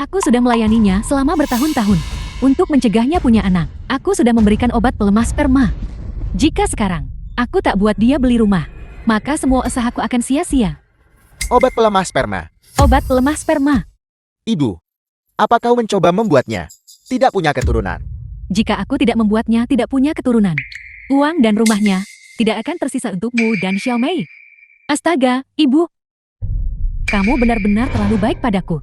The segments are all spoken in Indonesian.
Aku sudah melayaninya selama bertahun-tahun. Untuk mencegahnya punya anak, aku sudah memberikan obat pelemah sperma. Jika sekarang, aku tak buat dia beli rumah, maka semua usahaku akan sia-sia. Obat pelemah sperma. Obat pelemah sperma. Ibu, apa kau mencoba membuatnya? Tidak punya keturunan. Jika aku tidak membuatnya tidak punya keturunan, uang dan rumahnya tidak akan tersisa untukmu dan Xiaomei. Astaga, ibu. Kamu benar-benar terlalu baik padaku.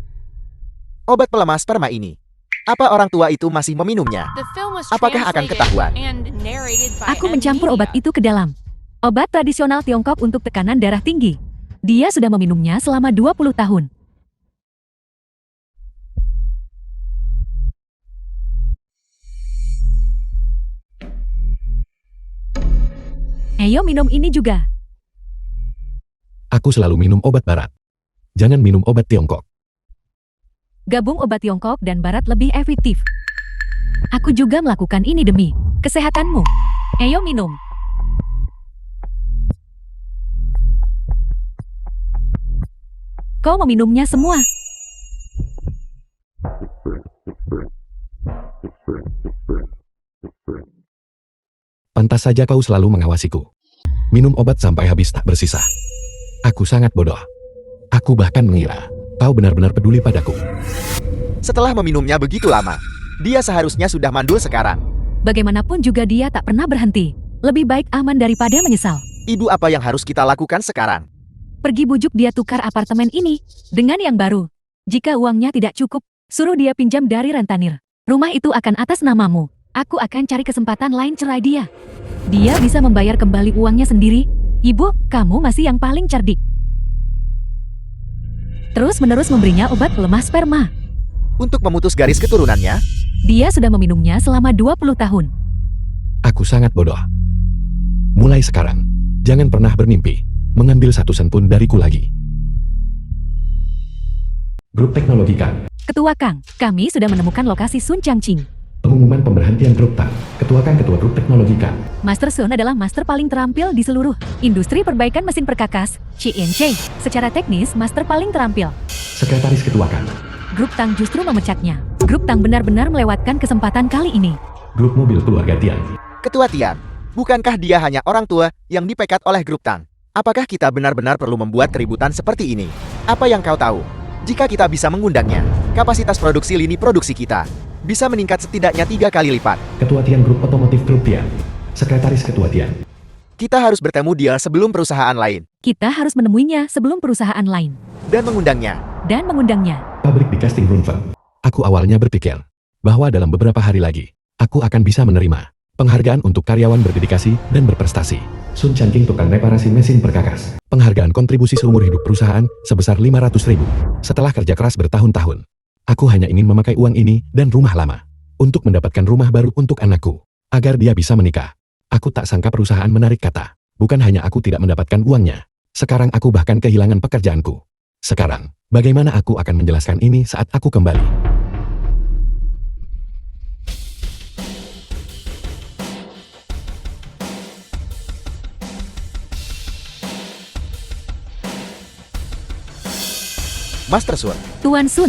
Obat pelemah sperma ini. Apa orang tua itu masih meminumnya? Apakah akan ketahuan? Aku mencampur obat itu ke dalam obat tradisional Tiongkok untuk tekanan darah tinggi. Dia sudah meminumnya selama 20 tahun. Ayo minum ini juga. Aku selalu minum obat barat. Jangan minum obat Tiongkok. Gabung obat Tiongkok dan barat lebih efektif. Aku juga melakukan ini demi kesehatanmu. Ayo minum. Kau meminumnya semua. Pantas saja kau selalu mengawasiku. Minum obat sampai habis tak bersisa. Aku sangat bodoh. Aku bahkan mengira kau benar-benar peduli padaku. Setelah meminumnya begitu lama, dia seharusnya sudah mandul sekarang. Bagaimanapun juga dia tak pernah berhenti. Lebih baik aman daripada menyesal. Ibu, apa yang harus kita lakukan sekarang? Pergi bujuk dia tukar apartemen ini dengan yang baru. Jika uangnya tidak cukup, suruh dia pinjam dari rentenir. Rumah itu akan atas namamu. Aku akan cari kesempatan lain cerai dia. Dia bisa membayar kembali uangnya sendiri. Ibu, kamu masih yang paling cerdik. Terus-menerus memberinya obat pelemah sperma. Untuk memutus garis keturunannya, Dia sudah meminumnya selama 20 tahun. Aku sangat bodoh. Mulai sekarang, jangan pernah bermimpi mengambil satu sen pun dariku lagi. Grup Teknologi Kang. Ketua Kang, kami sudah menemukan lokasi Sun Changqing. Pengumuman pemberhentian Grup Tang. Ketua Kang, Ketua Grup Teknologi Kang. Master Sun adalah master paling terampil di seluruh industri perbaikan mesin perkakas, CNC. Secara teknis, master paling terampil. Sekretaris Ketua Kang. Grup Tang justru memecatnya. Grup Tang benar-benar melewatkan kesempatan kali ini. Grup Mobil Keluarga Tian. Ketua Tian, bukankah dia hanya orang tua yang dipecat oleh Grup Tang? Apakah kita benar-benar perlu membuat keributan seperti ini? Apa yang kau tahu? Jika kita bisa mengundangnya, kapasitas produksi lini produksi kita bisa meningkat setidaknya 3 kali lipat. Ketua Tian Grup Otomotif Grup Tian. Sekretaris Ketua Tian. Kita harus bertemu dia sebelum perusahaan lain Kita harus menemuinya sebelum perusahaan lain. dan mengundangnya. Pabrik di Casting Runfen. Aku awalnya berpikir bahwa dalam beberapa hari lagi, aku akan bisa menerima penghargaan untuk karyawan berdedikasi dan berprestasi. Sun Changqing, tukang reparasi mesin perkakas. Penghargaan kontribusi seumur hidup perusahaan sebesar 500.000. Setelah kerja keras bertahun-tahun, aku hanya ingin memakai uang ini dan rumah lama untuk mendapatkan rumah baru untuk anakku, agar dia bisa menikah. Aku tak sangka perusahaan menarik kata. Bukan hanya aku tidak mendapatkan uangnya, sekarang aku bahkan kehilangan pekerjaanku. Sekarang, bagaimana aku akan menjelaskan ini saat aku kembali? Master Sun, Tuan Sun,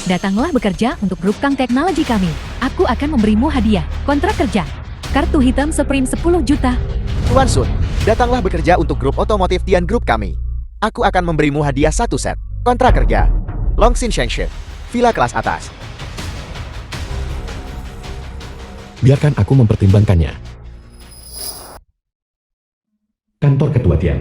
datanglah bekerja untuk grup Kang Teknologi kami. Aku akan memberimu hadiah, kontrak kerja, kartu hitam Supreme 10 juta. Tuan Sun, datanglah bekerja untuk grup otomotif Tian Group kami. Aku akan memberimu hadiah 1 set, kontrak kerja, Longxin Shengshi, villa kelas atas. Biarkan aku mempertimbangkannya. Kantor Ketua Tian.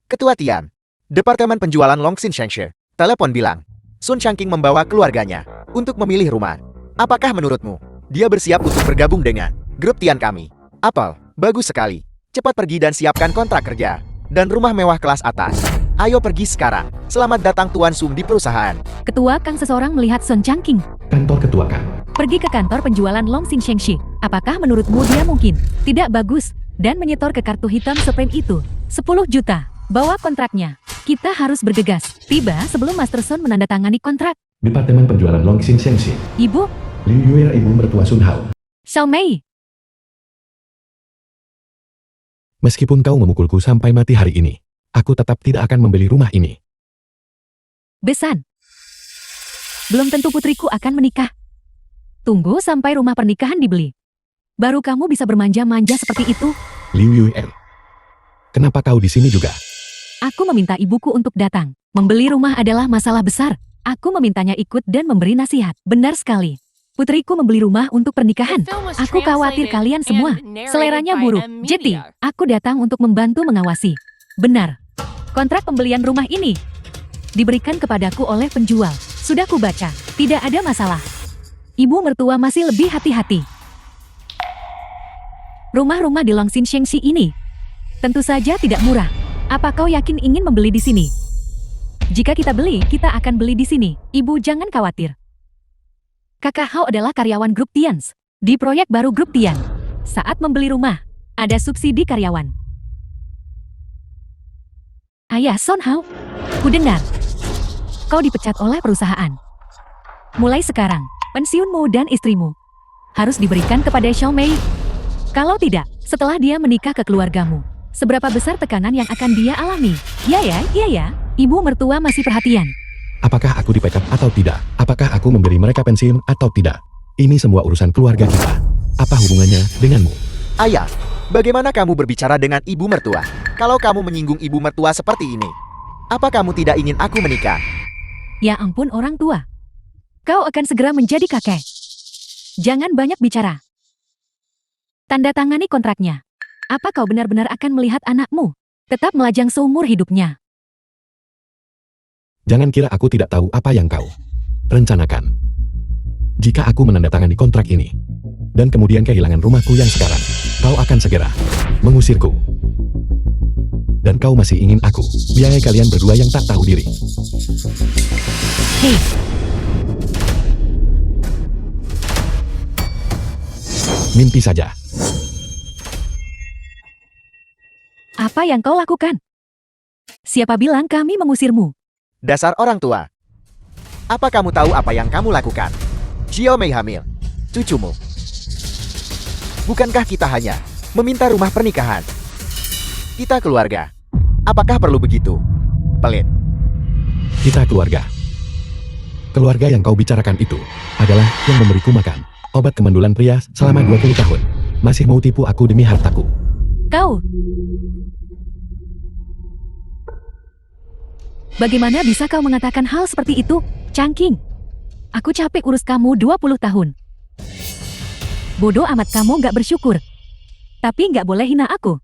Ketua Tian, Departemen Penjualan Longxin Shengshi, telepon bilang, Sun Changqing membawa keluarganya untuk memilih rumah. Apakah menurutmu, dia bersiap untuk bergabung dengan grup Tian kami? Apel, bagus sekali. Cepat pergi dan siapkan kontrak kerja dan rumah mewah kelas atas. Ayo pergi sekarang. Selamat datang Tuan Sum di perusahaan. Ketua Kang, seseorang melihat Sun Changqing Kantor Ketua Kang. pergi ke kantor penjualan Longxin Shengshi. Apakah menurutmu dia mungkin tidak bagus dan menyetor ke kartu hitam Supreme itu 10 juta? Bawa kontraknya. Kita harus bergegas. Tiba sebelum Master Sun menandatangani kontrak. Departemen Penjualan Longxin Shengshi. Ibu, Liu Yuer, ibu mertua Sun Hao. Xiaomei. Meskipun kau memukulku sampai mati hari ini, aku tetap tidak akan membeli rumah ini. Besan. Belum tentu putriku akan menikah. Tunggu sampai rumah pernikahan dibeli. Baru kamu bisa bermanja-manja seperti itu. Liu Yuan. Kenapa kau di sini juga? Aku meminta ibuku untuk datang. Membeli rumah adalah masalah besar. Aku memintanya ikut dan memberi nasihat. Benar sekali. Putriku membeli rumah untuk pernikahan. Aku khawatir kalian semua. Seleranya buruk. Jadi, aku datang untuk membantu mengawasi. Benar. Kontrak pembelian rumah ini diberikan kepadaku oleh penjual. Sudah kubaca. Tidak ada masalah. Ibu mertua masih lebih hati-hati. Rumah-rumah di Longxin Shengxi ini tentu saja tidak murah. Apa kau yakin ingin membeli di sini? Jika kita beli, kita akan beli di sini. Ibu jangan khawatir. Kakak Hao adalah karyawan grup Tians. Di proyek baru grup Tian. Saat membeli rumah, ada subsidi karyawan. Ayah Son Hao, ku dengar. Kau dipecat oleh perusahaan. Mulai sekarang, pensiunmu dan istrimu harus diberikan kepada Xiao Mei. Kalau tidak, setelah dia menikah ke keluargamu, seberapa besar tekanan yang akan dia alami? Iya ya. Ibu mertua masih perhatian. Apakah aku dipecat atau tidak? Apakah aku memberi mereka pensiun atau tidak? Ini semua urusan keluarga kita. Apa hubungannya denganmu? Ayah, bagaimana kamu berbicara dengan ibu mertua? Kalau kamu menyinggung ibu mertua seperti ini, apa kamu tidak ingin aku menikah? Ya ampun orang tua. Kau akan segera menjadi kakek. Jangan banyak bicara. Tanda tangani kontraknya. Apa kau benar-benar akan melihat anakmu tetap melajang seumur hidupnya? Jangan kira aku tidak tahu apa yang kau rencanakan. Jika aku menandatangani kontrak ini, dan kemudian kehilangan rumahku yang sekarang, kau akan segera mengusirku. Dan kau masih ingin aku biayai kalian berdua yang tak tahu diri. Hei, Mimpi saja. apa yang kau lakukan? Siapa bilang kami mengusirmu? Dasar orang tua. Apa kamu tahu apa yang kamu lakukan? Xiao Mei hamil. Cucumu. Bukankah kita hanya meminta rumah pernikahan? Kita keluarga. Apakah perlu begitu? Pelit. Kita keluarga. Keluarga yang kau bicarakan itu adalah yang memberiku makan obat kemandulan pria selama 20 tahun. Masih mau tipu aku demi hartaku. Kau. Bagaimana bisa kau mengatakan hal seperti itu, Changqing? Aku capek urus kamu 20 tahun. Bodoh amat kamu gak bersyukur. Tapi gak boleh hina aku.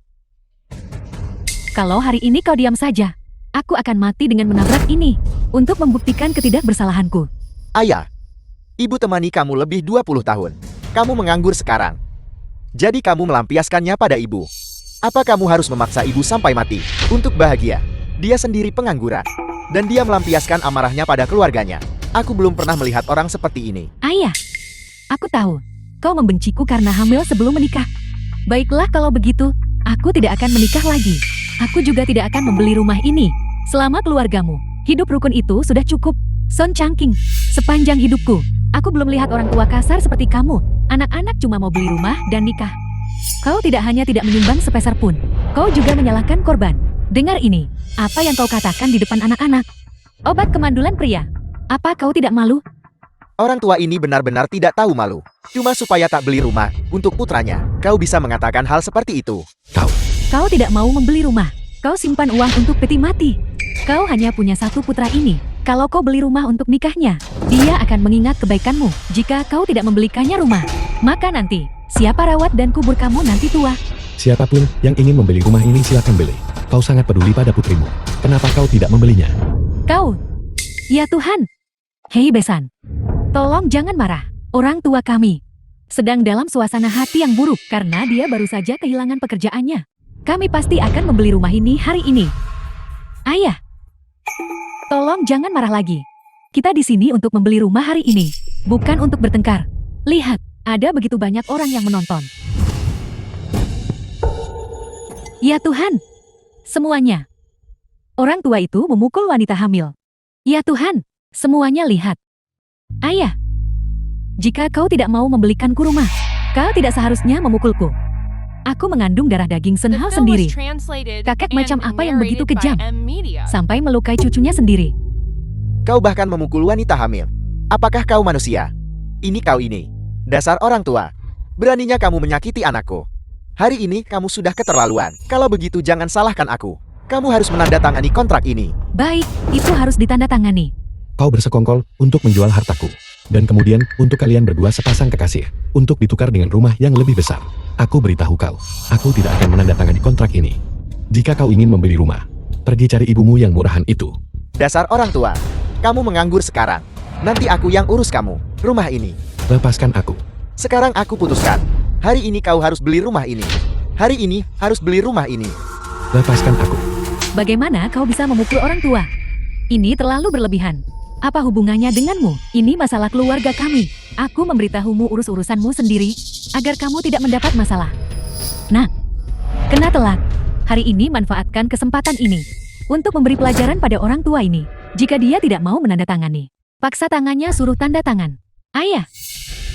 Kalau hari ini kau diam saja, aku akan mati dengan menabrak ini untuk membuktikan ketidakbersalahanku. Ayah, ibu temani kamu lebih 20 tahun. Kamu menganggur sekarang. Jadi kamu melampiaskannya pada ibu. Apa kamu harus memaksa ibu sampai mati untuk bahagia? Dia sendiri pengangguran. Dan dia melampiaskan amarahnya pada keluarganya. Aku belum pernah melihat orang seperti ini. Ayah, aku tahu. Kau membenciku karena hamil sebelum menikah. Baiklah kalau begitu, aku tidak akan menikah lagi. Aku juga tidak akan membeli rumah ini. Selama keluargamu, hidup rukun itu sudah cukup. Son Changqing, sepanjang hidupku, aku belum lihat orang tua kasar seperti kamu. Anak-anak cuma mau beli rumah dan nikah. Kau tidak hanya tidak menyumbang sepeser pun, kau juga menyalahkan korban. Dengar ini, apa yang kau katakan di depan anak-anak? Obat kemandulan pria. Apa kau tidak malu? Orang tua ini benar-benar tidak tahu malu. Cuma supaya tak beli rumah untuk putranya. Kau bisa mengatakan hal seperti itu. Kau tidak mau membeli rumah. Kau simpan uang untuk peti mati. Kau hanya punya satu putra ini. Kalau kau beli rumah untuk nikahnya, dia akan mengingat kebaikanmu. Jika kau tidak membelikannya rumah, maka nanti, siapa rawat dan kubur kamu nanti tua? Siapapun yang ingin membeli rumah ini silakan beli. Kau sangat peduli pada putrimu. Kenapa kau tidak membelinya? Kau. Ya Tuhan. Hei Besan. Tolong jangan marah. Orang tua kami sedang dalam suasana hati yang buruk karena dia baru saja kehilangan pekerjaannya. Kami pasti akan membeli rumah ini hari ini. Ayah. Tolong jangan marah lagi. Kita di sini untuk membeli rumah hari ini, bukan untuk bertengkar. Lihat, ada begitu banyak orang yang menonton. Ya Tuhan. Semuanya. Orang tua itu memukul wanita hamil. Ya Tuhan, semuanya lihat. Ayah, jika kau tidak mau membelikanku rumah, kau tidak seharusnya memukulku. Aku mengandung darah daging Sen Hao sendiri. Kakek macam apa yang begitu kejam, sampai melukai cucunya sendiri. Kau bahkan memukul wanita hamil. Apakah kau manusia? Ini kau ini. Dasar orang tua. Beraninya kamu menyakiti anakku. Hari ini kamu sudah keterlaluan. Kalau begitu jangan salahkan aku. Kamu harus menandatangani kontrak ini. Baik, itu harus ditandatangani. Kau bersekongkol untuk menjual hartaku. Dan kemudian untuk kalian berdua sepasang kekasih. Untuk ditukar dengan rumah yang lebih besar. Aku beritahu kau, aku tidak akan menandatangani kontrak ini. Jika kau ingin membeli rumah, pergi cari ibumu yang murahan itu. Dasar orang tua. Kamu menganggur sekarang. Nanti aku yang urus kamu. Rumah ini. Lepaskan aku. Sekarang aku putuskan. Hari ini kau harus beli rumah ini. Hari ini harus beli rumah ini. Lepaskan aku. Bagaimana kau bisa memukul orang tua? Ini terlalu berlebihan. Apa hubungannya denganmu? Ini masalah keluarga kami. Aku memberitahumu urus-urusanmu sendiri, agar kamu tidak mendapat masalah. Nah, kena telat. Hari ini manfaatkan kesempatan ini untuk memberi pelajaran pada orang tua ini. Jika dia tidak mau menandatangani, paksa tangannya suruh tanda tangan. Ayah,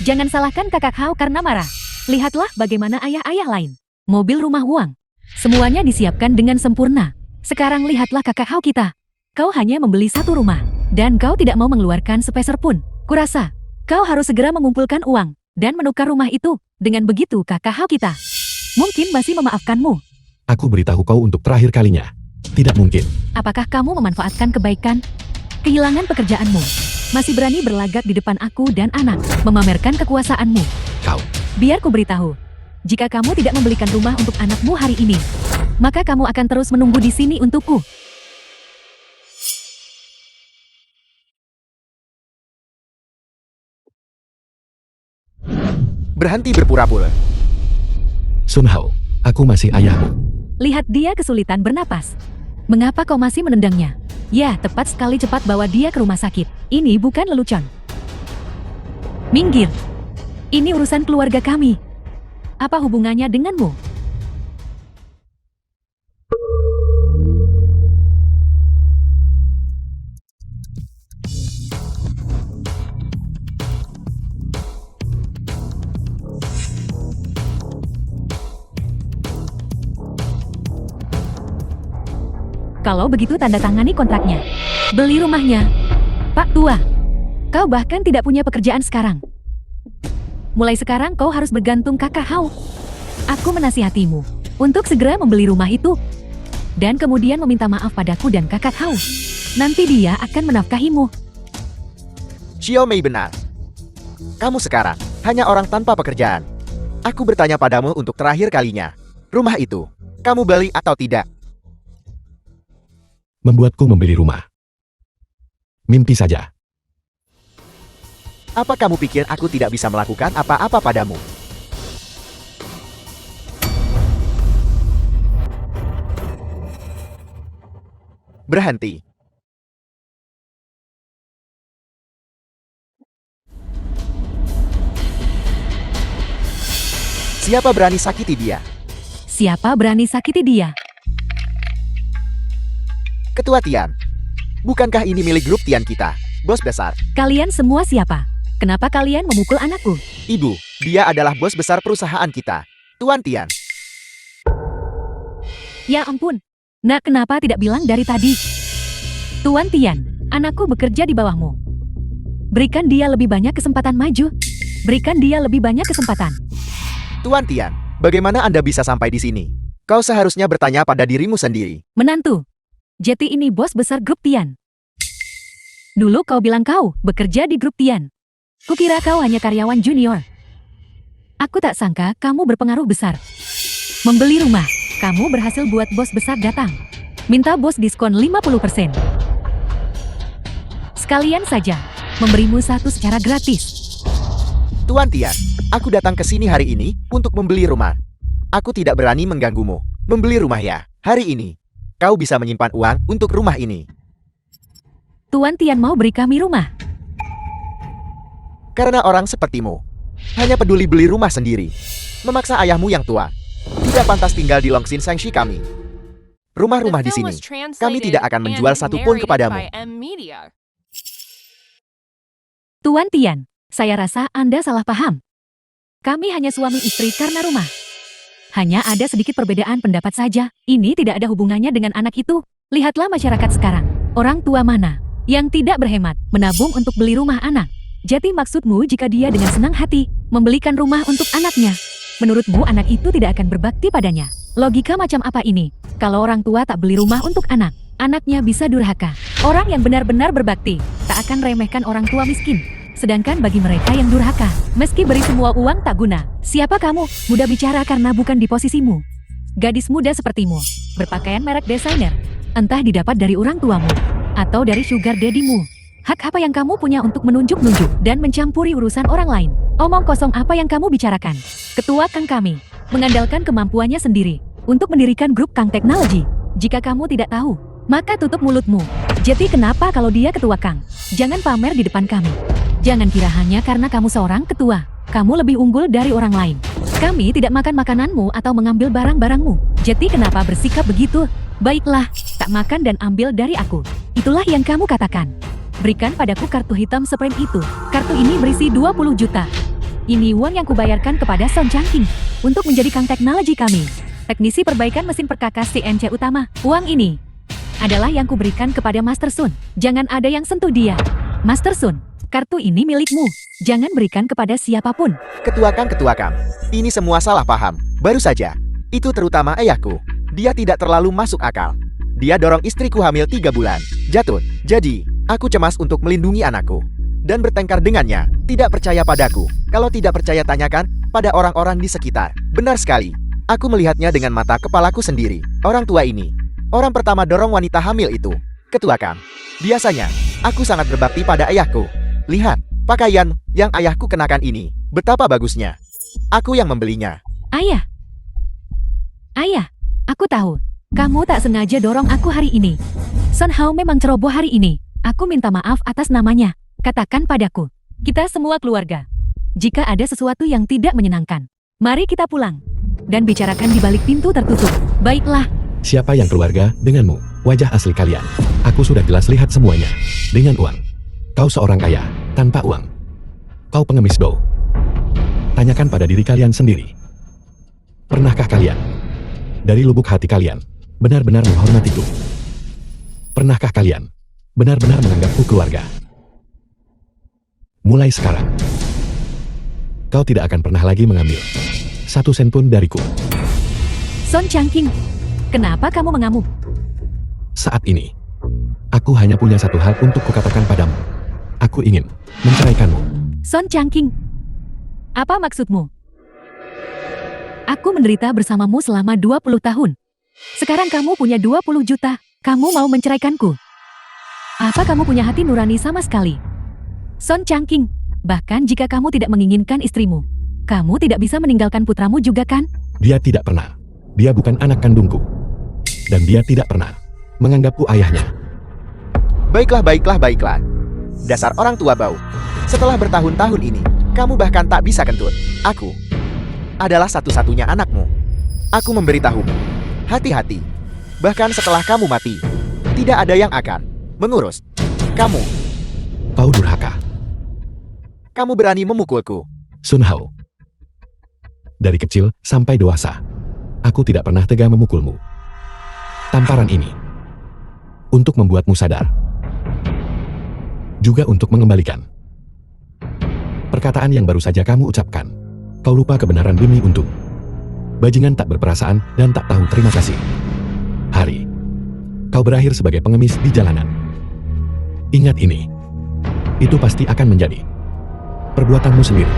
jangan salahkan kakak Hao karena marah. Lihatlah bagaimana ayah-ayah lain. Mobil, rumah, uang. Semuanya disiapkan dengan sempurna. Sekarang lihatlah kakak Hao kita. Kau hanya membeli satu rumah. Dan kau tidak mau mengeluarkan sepeser pun. Kurasa, kau harus segera mengumpulkan uang. Dan menukar rumah itu. Dengan begitu kakak Hao kita mungkin masih memaafkanmu. Aku beritahu kau untuk terakhir kalinya. Tidak mungkin. Apakah kamu memanfaatkan kebaikan? Kehilangan pekerjaanmu. Masih berani berlagak di depan aku dan anak. Memamerkan kekuasaanmu. Kau. Biar ku beritahu. Jika kamu tidak membelikan rumah untuk anakmu hari ini, maka kamu akan terus menunggu di sini untukku. Berhenti berpura-pura. Sun Hao, aku masih ayahmu. Lihat dia kesulitan bernapas. Mengapa kau masih menendangnya? Ya, tepat sekali, cepat bawa dia ke rumah sakit. Ini bukan lelucon. Minggir. Ini urusan keluarga kami. Apa hubungannya denganmu? Kalau begitu tanda tangani kontraknya. Beli rumahnya. Pak Tua, kau bahkan tidak punya pekerjaan sekarang. Mulai sekarang kau harus bergantung kakak Hao. Aku menasihatimu untuk segera membeli rumah itu. Dan kemudian meminta maaf padaku dan kakak Hao. Nanti dia akan menafkahimu. Xiao Mei benar. Kamu sekarang hanya orang tanpa pekerjaan. Aku bertanya padamu untuk terakhir kalinya. Rumah itu, kamu beli atau tidak? Membuatku membeli rumah. Mimpi saja. Apa kamu pikir aku tidak bisa melakukan apa-apa padamu? Berhenti. Siapa berani sakiti dia? Siapa berani sakiti dia? Ketua Tian. Bukankah ini milik grup Tian kita, bos besar? Kalian semua siapa? Kenapa kalian memukul anakku? Ibu, dia adalah bos besar perusahaan kita, Tuan Tian. Ya ampun. Nak, kenapa tidak bilang dari tadi? Tuan Tian, anakku bekerja di bawahmu. Berikan dia lebih banyak kesempatan maju. Berikan dia lebih banyak kesempatan. Tuan Tian, bagaimana Anda bisa sampai di sini? Kau seharusnya bertanya pada dirimu sendiri. Menantu. Jeti ini bos besar grup Tian. Dulu kau bilang kau bekerja di grup Tian. Kukira kau hanya karyawan junior. Aku tak sangka kamu berpengaruh besar. Membeli rumah, kamu berhasil buat bos besar datang. Minta bos diskon 50%. Sekalian saja, memberimu satu secara gratis. Tuan Tian, aku datang ke sini hari ini untuk membeli rumah. Aku tidak berani mengganggumu. Membeli rumah ya, hari ini. Kau bisa menyimpan uang untuk rumah ini. Tuan Tian mau beri kami rumah. Karena orang sepertimu hanya peduli beli rumah sendiri. Memaksa ayahmu yang tua. Tidak pantas tinggal di Longxin Shangxi kami. Rumah-rumah di sini, kami tidak akan menjual satu pun kepadamu. Tuan Tian, saya rasa Anda salah paham. Kami hanya suami istri karena rumah. Hanya ada sedikit perbedaan pendapat saja. Ini tidak ada hubungannya dengan anak itu. Lihatlah masyarakat sekarang. Orang tua mana yang tidak berhemat menabung untuk beli rumah anak? Jadi maksudmu jika dia dengan senang hati membelikan rumah untuk anaknya, menurutmu anak itu tidak akan berbakti padanya? Logika macam apa ini? Kalau orang tua tak beli rumah untuk anak, anaknya bisa durhaka. Orang yang benar-benar berbakti tak akan remehkan orang tua miskin. Sedangkan bagi mereka yang durhaka, meski beri semua uang tak guna. Siapa kamu? Mudah bicara karena bukan di posisimu. Gadis muda sepertimu, berpakaian merek desainer, entah didapat dari orang tuamu atau dari sugar daddy-mu. Hak apa yang kamu punya untuk menunjuk-nunjuk dan mencampuri urusan orang lain? Omong kosong apa yang kamu bicarakan? Ketua Kang kami mengandalkan kemampuannya sendiri untuk mendirikan grup Kang Teknologi. Jika kamu tidak tahu, maka tutup mulutmu. Jadi kenapa kalau dia ketua Kang? Jangan pamer di depan kami. Jangan kira hanya karena kamu seorang ketua, kamu lebih unggul dari orang lain. Kami tidak makan makananmu atau mengambil barang-barangmu. Jadi kenapa bersikap begitu? Baiklah, tak makan dan ambil dari aku. Itulah yang kamu katakan. Berikan padaku kartu hitam sprint itu. Kartu ini berisi 20 juta. Ini uang yang kubayarkan kepada Son Changking untuk menjadi Kang Teknologi kami. Teknisi perbaikan mesin perkakas CNC utama. Uang ini adalah yang kuberikan kepada Master Sun. Jangan ada yang sentuh dia. Master Sun, kartu ini milikmu. Jangan berikan kepada siapapun. Ketua Kang, ini semua salah paham. Baru saja, itu terutama ayahku. Dia tidak terlalu masuk akal. Dia dorong istriku hamil 3 bulan. Jatuh. Jadi, aku cemas untuk melindungi anakku. Dan bertengkar dengannya. Tidak percaya padaku. Kalau tidak percaya tanyakan pada orang-orang di sekitar. Benar sekali. Aku melihatnya dengan mata kepalaku sendiri. Orang tua ini, orang pertama dorong wanita hamil itu. Ketua Kang, biasanya, aku sangat berbakti pada ayahku. Lihat, pakaian yang ayahku kenakan ini. Betapa bagusnya. Aku yang membelinya. Ayah, aku tahu. Kamu tak sengaja dorong aku hari ini. Son Hao memang ceroboh hari ini. Aku minta maaf atas namanya. Katakan padaku. Kita semua keluarga. Jika ada sesuatu yang tidak menyenangkan, mari kita pulang dan bicarakan di balik pintu tertutup. Baiklah. Siapa yang keluarga denganmu? Wajah asli kalian. Aku sudah jelas lihat semuanya. Dengan uang. Kau seorang kaya, tanpa uang. Kau pengemis do. Tanyakan pada diri kalian sendiri. Pernahkah kalian, dari lubuk hati kalian, benar-benar menghormatiku? Pernahkah kalian, benar-benar menganggapku keluarga? Mulai sekarang, kau tidak akan pernah lagi mengambil 1 sen pun dariku. Son Changking, kenapa kamu mengamuk? Saat ini, aku hanya punya satu hal untuk kukatakan padamu. Aku ingin menceraikanmu. Son Changking, apa maksudmu? Aku menderita bersamamu selama 20 tahun. Sekarang kamu punya 20 juta, kamu mau menceraikanku? Apa kamu punya hati nurani sama sekali? Son Changking, bahkan jika kamu tidak menginginkan istrimu, kamu tidak bisa meninggalkan putramu juga kan? Dia tidak pernah. Dia bukan anak kandungku. Dan dia tidak pernah menganggapku ayahnya. Baiklah. Dasar orang tua bau. Setelah bertahun-tahun ini, kamu bahkan tak bisa kentut. Aku adalah satu-satunya anakmu. Aku memberitahumu, hati-hati. Bahkan setelah kamu mati, tidak ada yang akan mengurus kamu. Kau durhaka. Kamu berani memukulku. Sun Hao. Dari kecil sampai dewasa, aku tidak pernah tega memukulmu. Tamparan ini untuk membuatmu sadar. Juga untuk mengembalikan perkataan yang baru saja kamu ucapkan. Kau lupa kebenaran demi untung. Bajingan tak berperasaan dan tak tahu terima kasih. Hari, kau berakhir sebagai pengemis di jalanan. Ingat ini. Itu pasti akan menjadi perbuatanmu sendiri.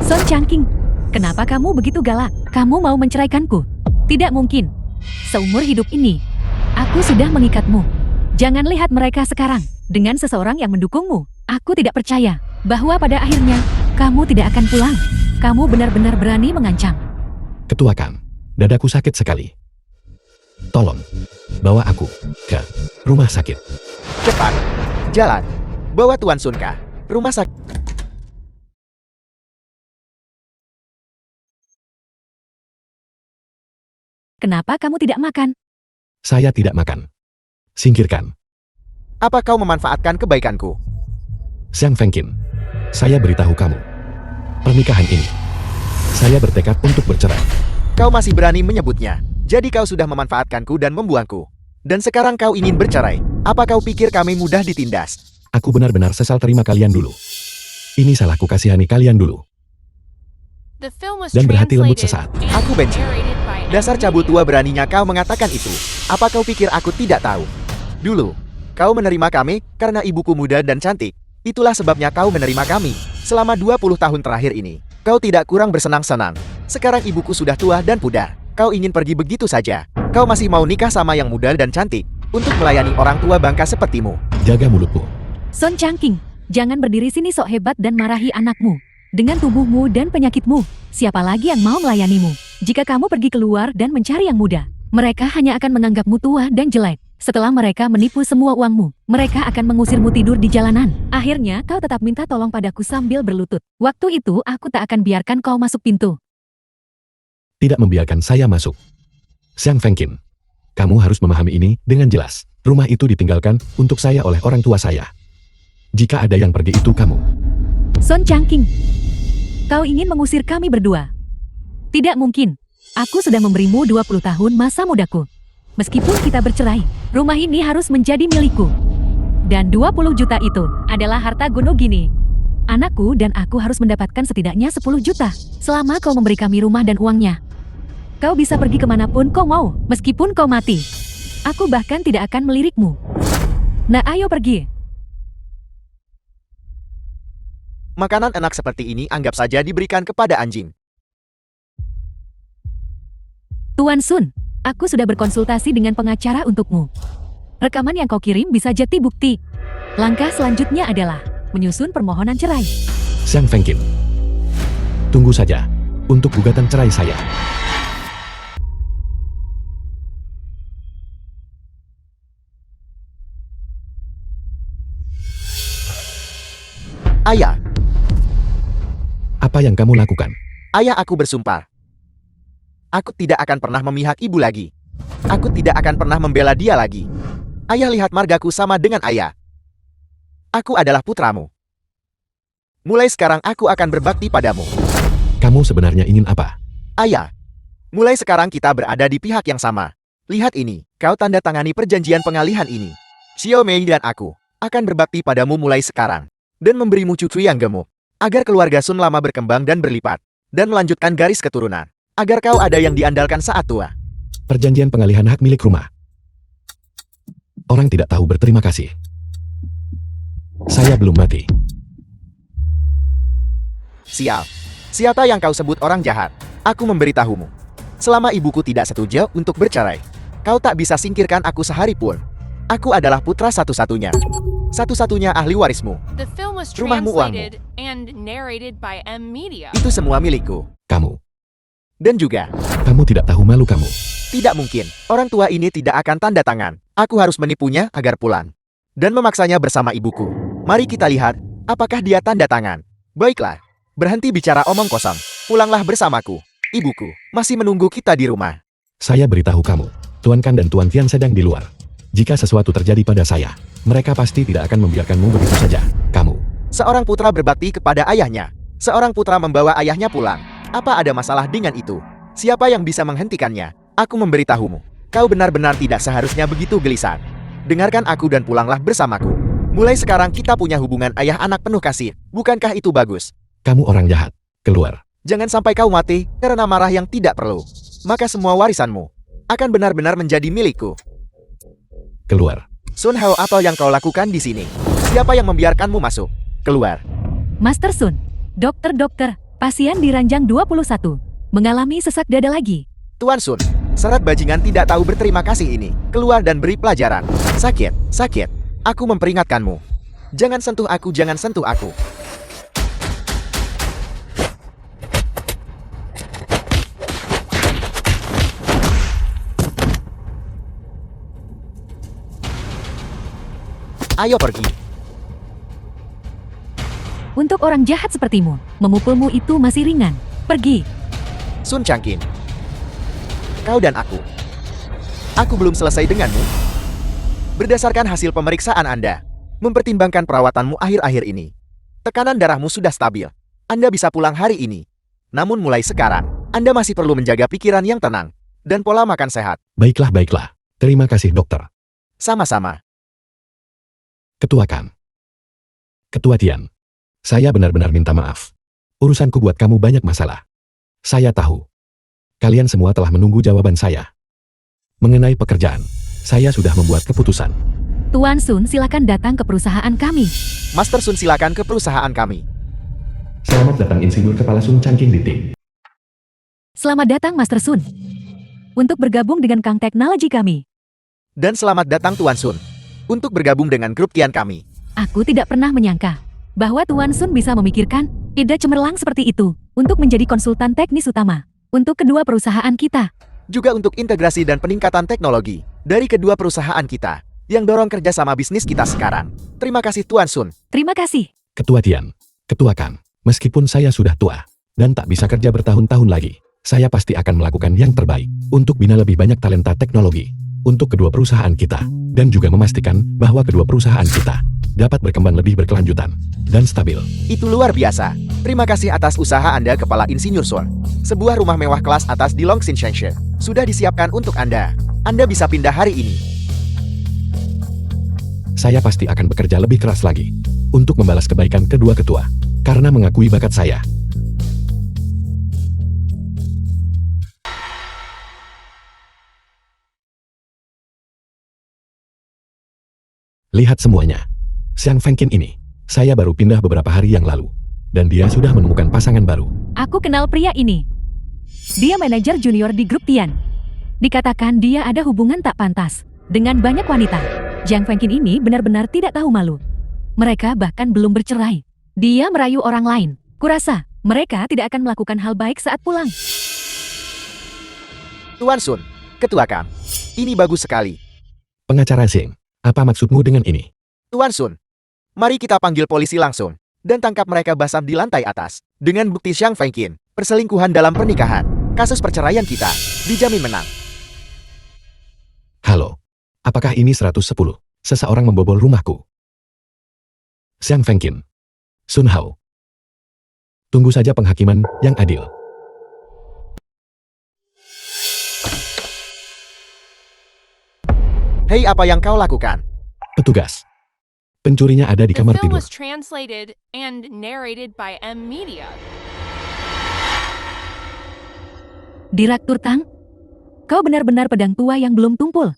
Son Changking, kenapa kamu begitu galak? Kamu mau menceraikanku? Tidak mungkin. Seumur hidup ini, aku sudah mengikatmu. Jangan lihat mereka sekarang dengan seseorang yang mendukungmu. Aku tidak percaya bahwa pada akhirnya kamu tidak akan pulang. Kamu benar-benar berani mengancam. Ketua Kang, dadaku sakit sekali. Tolong, bawa aku ke rumah sakit. Cepat, jalan. Bawa Tuan Sun ke rumah sakit. Kenapa kamu tidak makan? Saya tidak makan. Singkirkan. Apa kau memanfaatkan kebaikanku? Xiang Fengqin, saya beritahu kamu. Pernikahan ini, saya bertekad untuk bercerai. Kau masih berani menyebutnya. Jadi kau sudah memanfaatkanku dan membuangku. Dan sekarang kau ingin bercerai. Apa kau pikir kami mudah ditindas? Aku benar-benar sesal terima kalian dulu. Ini salahku, kasihani kalian dulu. Dan berhati lembut sesaat. Aku benci. Dasar cabul tua, beraninya kau mengatakan itu. Apa kau pikir aku tidak tahu? Dulu, kau menerima kami karena ibuku muda dan cantik. Itulah sebabnya kau menerima kami. Selama 20 tahun terakhir ini, kau tidak kurang bersenang-senang. Sekarang ibuku sudah tua dan pudar. Kau ingin pergi begitu saja. Kau masih mau nikah sama yang muda dan cantik untuk melayani orang tua bangka sepertimu. Jaga mulutmu. Sun Changking, jangan berdiri sini sok hebat dan marahi anakmu. Dengan tubuhmu dan penyakitmu, siapa lagi yang mau melayanimu? Jika kamu pergi keluar dan mencari yang muda, mereka hanya akan menganggapmu tua dan jelek. Setelah mereka menipu semua uangmu, mereka akan mengusirmu tidur di jalanan. Akhirnya, kau tetap minta tolong padaku sambil berlutut. Waktu itu, aku tak akan biarkan kau masuk pintu. Tidak membiarkan saya masuk. Xiang Fengqin, kamu harus memahami ini dengan jelas. Rumah itu ditinggalkan untuk saya oleh orang tua saya. Jika ada yang pergi itu kamu. Sun Changking, kau ingin mengusir kami berdua? Tidak mungkin. Aku sudah memberimu 20 tahun masa mudaku. Meskipun kita bercerai, rumah ini harus menjadi milikku. Dan 20 juta itu adalah harta Gunung Gini. Anakku dan aku harus mendapatkan setidaknya 10 juta selama kau memberi kami rumah dan uangnya. Kau bisa pergi kemanapun kau mau, meskipun kau mati. Aku bahkan tidak akan melirikmu. Nah, ayo pergi. Makanan enak seperti ini anggap saja diberikan kepada anjing. Tuan Sun, aku sudah berkonsultasi dengan pengacara untukmu. Rekaman yang kau kirim bisa jadi bukti. Langkah selanjutnya adalah menyusun permohonan cerai. Xiang Fengqin, tunggu saja untuk gugatan cerai saya. Ayah, Apa yang kamu lakukan? ayah, aku bersumpah. Aku tidak akan pernah memihak ibu lagi. Aku tidak akan pernah membela dia lagi. Ayah, lihat margaku sama dengan ayah. Aku adalah putramu. Mulai sekarang aku akan berbakti padamu. Kamu sebenarnya ingin apa? Ayah, mulai sekarang kita berada di pihak yang sama. Lihat ini, kau tanda tangani perjanjian pengalihan ini. Xiao Mei dan aku akan berbakti padamu mulai sekarang. Dan memberimu cucu yang gemuk. Agar keluarga Sun lama berkembang dan berlipat. Dan melanjutkan garis keturunan. Agar kau ada yang diandalkan saat tua. Perjanjian pengalihan hak milik rumah. Orang tidak tahu berterima kasih. Saya belum mati. Sial. Siapa yang kau sebut orang jahat? Aku memberitahumu. Selama ibuku tidak setuju untuk bercerai, kau tak bisa singkirkan aku sehari pun. Aku adalah putra satu-satunya. Satu-satunya ahli warismu. Rumahmu, uangmu. Itu semua milikku. Kamu. Dan juga, Kamu tidak tahu malu kamu. tidak mungkin. Orang tua ini tidak akan tanda tangan. Aku harus menipunya agar pulang. Dan memaksanya bersama ibuku. Mari kita lihat, apakah dia tanda tangan. Baiklah. Berhenti bicara omong kosong. Pulanglah bersamaku. Ibuku masih menunggu kita di rumah. Saya beritahu kamu, Tuan Kan dan Tuan Tian sedang di luar. Jika sesuatu terjadi pada saya, mereka pasti tidak akan membiarkanmu begitu saja. Kamu. Seorang putra berbakti kepada ayahnya. Seorang putra membawa ayahnya pulang. Apa ada masalah dengan itu? Siapa yang bisa menghentikannya? Aku memberitahumu. Kau benar-benar tidak seharusnya begitu gelisah. Dengarkan aku dan pulanglah bersamaku. Mulai sekarang kita punya hubungan ayah anak penuh kasih. Bukankah itu bagus? Kamu orang jahat. Keluar. Jangan sampai kau mati karena marah yang tidak perlu. Maka semua warisanmu akan benar-benar menjadi milikku. Keluar. Sun Hao, apa yang kau lakukan di sini? Siapa yang membiarkanmu masuk? Keluar. Master Sun, dokter, pasien di ranjang 21, mengalami sesak dada lagi. Tuan Sun, serat bajingan tidak tahu berterima kasih ini. Keluar dan beri pelajaran. Sakit, sakit. Aku memperingatkanmu. Jangan sentuh aku, jangan sentuh aku. Ayo pergi. Untuk orang jahat sepertimu, memukulmu itu masih ringan. Pergi. Sun Changking. Kau dan aku. Aku belum selesai denganmu. Berdasarkan hasil pemeriksaan Anda, mempertimbangkan perawatanmu akhir-akhir ini, tekanan darahmu sudah stabil. Anda bisa pulang hari ini. Namun mulai sekarang, Anda masih perlu menjaga pikiran yang tenang dan pola makan sehat. Baiklah, baiklah. Terima kasih, dokter. Sama-sama. Ketua Kan. Ketua Tian. Saya benar-benar minta maaf. Urusanku buat kamu banyak masalah. Saya tahu. Kalian semua telah menunggu jawaban saya. Mengenai pekerjaan, saya sudah membuat keputusan. Tuan Sun, silakan datang ke perusahaan kami. Master Sun, silakan ke perusahaan kami. Selamat datang Insinyur Kepala Sun Changking di tim. Selamat datang Master Sun. Untuk bergabung dengan Kang Teknologi kami. Dan selamat datang Tuan Sun. Untuk bergabung dengan grup Tian kami. Aku tidak pernah menyangka bahwa Tuan Sun bisa memikirkan ide cemerlang seperti itu untuk menjadi konsultan teknis utama untuk kedua perusahaan kita. Juga untuk integrasi dan peningkatan teknologi dari kedua perusahaan kita yang dorong kerjasama bisnis kita sekarang. Terima kasih Tuan Sun. Terima kasih. Ketua Tian, Ketua Kang, meskipun saya sudah tua dan tak bisa kerja bertahun-tahun lagi, saya pasti akan melakukan yang terbaik untuk bina lebih banyak talenta teknologi untuk kedua perusahaan kita dan juga memastikan bahwa kedua perusahaan kita dapat berkembang lebih berkelanjutan dan stabil. Itu luar biasa. Terima kasih atas usaha Anda Kepala Insinyur Sun. Sebuah rumah mewah kelas atas di Longxin Shenzhen sudah disiapkan untuk Anda. Anda bisa pindah hari ini. Saya pasti akan bekerja lebih keras lagi untuk membalas kebaikan kedua ketua karena mengakui bakat saya. Lihat semuanya. Xiang Fengqin ini, saya baru pindah beberapa hari yang lalu. Dan dia sudah menemukan pasangan baru. Aku kenal pria ini. Dia manajer junior di grup Tian. Dikatakan dia ada hubungan tak pantas dengan banyak wanita. Jiang Fengqin ini benar-benar tidak tahu malu. Mereka bahkan belum bercerai. Dia merayu orang lain. Kurasa mereka tidak akan melakukan hal baik saat pulang. Tuan Sun, Ketua Kang. Ini bagus sekali. Pengacara Xing, apa maksudmu dengan ini? Tuan Sun, mari kita panggil polisi langsung dan tangkap mereka basah di lantai atas. Dengan bukti Xiang Fengqin, perselingkuhan dalam pernikahan, kasus perceraian kita dijamin menang. Halo, apakah ini 110? Seseorang membobol rumahku. Xiang Fengqin, Sun Hao. Tunggu saja penghakiman yang adil. Hei, apa yang kau lakukan? Petugas. Pencurinya ada di The kamar film tidur. was translated and narrated by M Media. Direktur Tang, kau benar-benar pedang tua yang belum tumpul.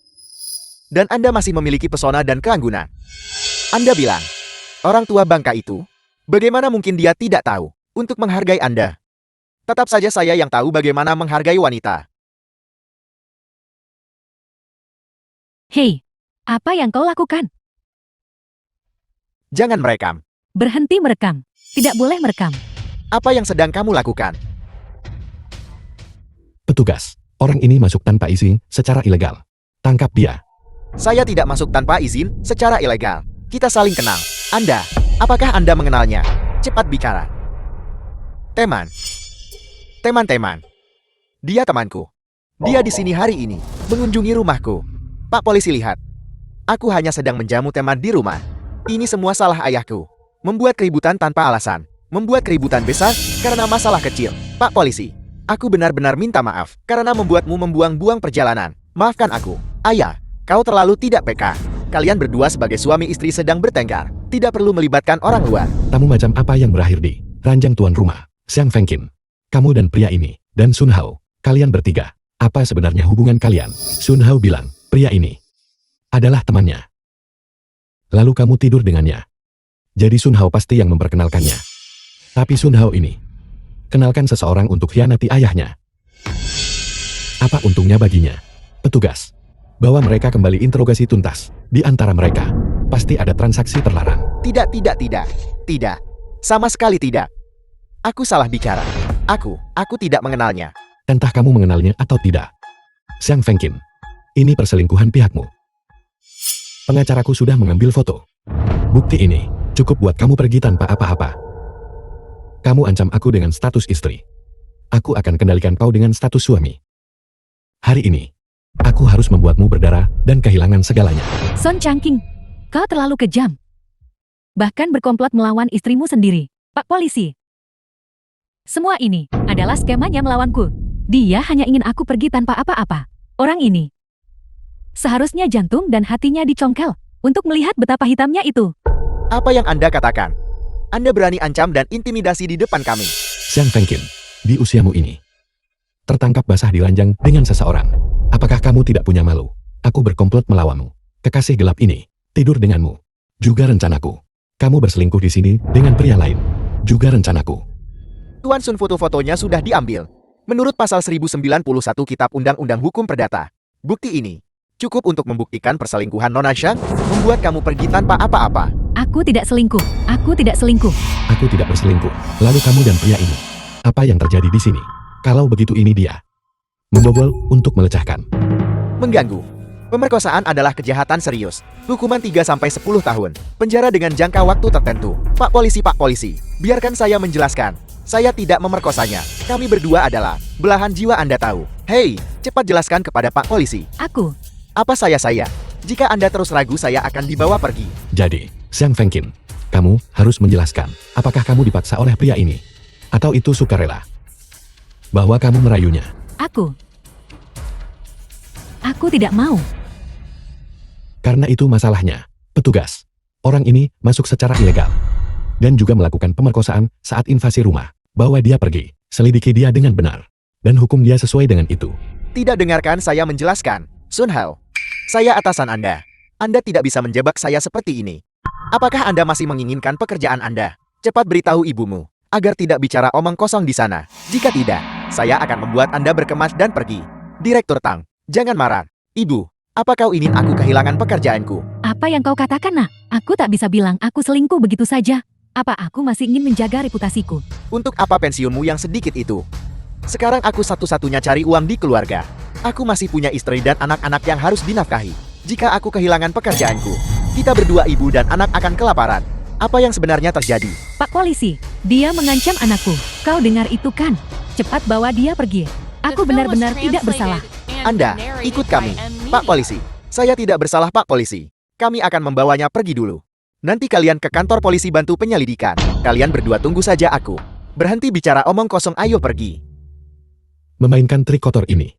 Dan Anda masih memiliki pesona dan keanggunan. Anda bilang, orang tua bangka itu, bagaimana mungkin dia tidak tahu untuk menghargai Anda? Tetap saja saya yang tahu bagaimana menghargai wanita. Hei, apa yang kau lakukan? Jangan merekam. Berhenti merekam. Tidak boleh merekam. Apa yang sedang kamu lakukan? Petugas, orang ini masuk tanpa izin secara ilegal. Tangkap dia. Saya tidak masuk tanpa izin secara ilegal. Kita saling kenal. Anda, apakah Anda mengenalnya? Cepat bicara. Teman. Teman-teman. Dia temanku. Dia di sini hari ini, mengunjungi rumahku. Pak polisi, lihat. Aku hanya sedang menjamu teman di rumah. Ini semua salah ayahku. Membuat keributan tanpa alasan. Membuat keributan besar karena masalah kecil. Pak polisi, aku benar-benar minta maaf karena membuatmu membuang-buang perjalanan. Maafkan aku. Ayah, kau terlalu tidak peka. Kalian berdua sebagai suami istri sedang bertengkar. Tidak perlu melibatkan orang luar. Tamu macam apa yang berakhir di ranjang tuan rumah, Xiang Fengqin. Kamu dan pria ini, dan Sun Hao, kalian bertiga. Apa sebenarnya hubungan kalian? Sun Hao bilang, pria ini adalah temannya. Lalu kamu tidur dengannya. Jadi Sun Hao pasti yang memperkenalkannya. Tapi Sun Hao ini, kenalkan seseorang untuk khianati ayahnya. Apa untungnya baginya? Petugas, bawa mereka kembali interogasi tuntas. Di antara mereka, pasti ada transaksi terlarang. Tidak. Tidak. Sama sekali tidak. Aku salah bicara. Aku tidak mengenalnya. Entah kamu mengenalnya atau tidak. Xiang Fengqin, ini perselingkuhan pihakmu. Pengacaraku sudah mengambil foto. Bukti ini cukup buat kamu pergi tanpa apa-apa. Kamu ancam aku dengan status istri. Aku akan kendalikan kau dengan status suami. Hari ini, aku harus membuatmu berdarah dan kehilangan segalanya. Son Changking, kau terlalu kejam. Bahkan berkomplot melawan istrimu sendiri, Pak Polisi. Semua ini adalah skemanya melawanku. Dia hanya ingin aku pergi tanpa apa-apa. Orang ini seharusnya jantung dan hatinya dicongkel untuk melihat betapa hitamnya itu. Apa yang Anda katakan? Anda berani ancam dan intimidasi di depan kami. Xiang Fengqin, di usiamu ini, tertangkap basah di ranjang dengan seseorang. Apakah kamu tidak punya malu? Aku berkomplot melawanmu. Kekasih gelap ini, tidur denganmu. Juga rencanaku. Kamu berselingkuh di sini dengan pria lain. Juga rencanaku. Tuan Sun, foto-fotonya sudah diambil. Menurut pasal 1091 Kitab Undang-Undang Hukum Perdata, bukti ini cukup untuk membuktikan perselingkuhan Nona Xiang, membuat kamu pergi tanpa apa-apa. Aku tidak selingkuh. Aku tidak selingkuh. Aku tidak berselingkuh. Lalu kamu dan pria ini, apa yang terjadi di sini? Kalau begitu ini dia membobol untuk melecahkan. Mengganggu. Pemerkosaan adalah kejahatan serius. Hukuman 3-10 tahun. Penjara dengan jangka waktu tertentu. Pak Polisi, biarkan saya menjelaskan. Saya tidak memerkosanya. Kami berdua adalah belahan jiwa, Anda tahu. Hei, cepat jelaskan kepada Pak Polisi. Aku. Apa saya? Jika Anda terus ragu, saya akan dibawa pergi. Jadi, Xiang Fengqin, kamu harus menjelaskan, apakah kamu dipaksa oleh pria ini? Atau itu sukarela? Bahwa kamu merayunya. Aku tidak mau. Karena itu masalahnya, petugas. Orang ini masuk secara ilegal. Dan juga melakukan pemerkosaan saat invasi rumah. Bawa dia pergi, selidiki dia dengan benar. Dan hukum dia sesuai dengan itu. Tidak dengarkan saya menjelaskan. Sun Hao, saya atasan Anda. Anda tidak bisa menjebak saya seperti ini. Apakah Anda masih menginginkan pekerjaan Anda? Cepat beritahu ibumu, agar tidak bicara omong kosong di sana. Jika tidak, saya akan membuat Anda berkemas dan pergi. Direktur Tang, jangan marah. Ibu, apa kau ingin aku kehilangan pekerjaanku? Apa yang kau katakan, nak? Aku tak bisa bilang aku selingkuh begitu saja. Apa aku masih ingin menjaga reputasiku? Untuk apa pensiunmu yang sedikit itu? Sekarang aku satu-satunya cari uang di keluarga. Aku masih punya istri dan anak-anak yang harus dinafkahi. Jika aku kehilangan pekerjaanku, kita berdua ibu dan anak akan kelaparan. Apa yang sebenarnya terjadi? Pak Polisi, dia mengancam anakku. Kau dengar itu kan? Cepat bawa dia pergi. Aku benar-benar tidak bersalah. Anda, ikut kami. Pak Polisi, saya tidak bersalah, Pak Polisi. Kami akan membawanya pergi dulu. Nanti kalian ke kantor polisi bantu penyelidikan. Kalian berdua tunggu saja aku. Berhenti bicara omong kosong, ayo pergi. Memainkan trik kotor ini.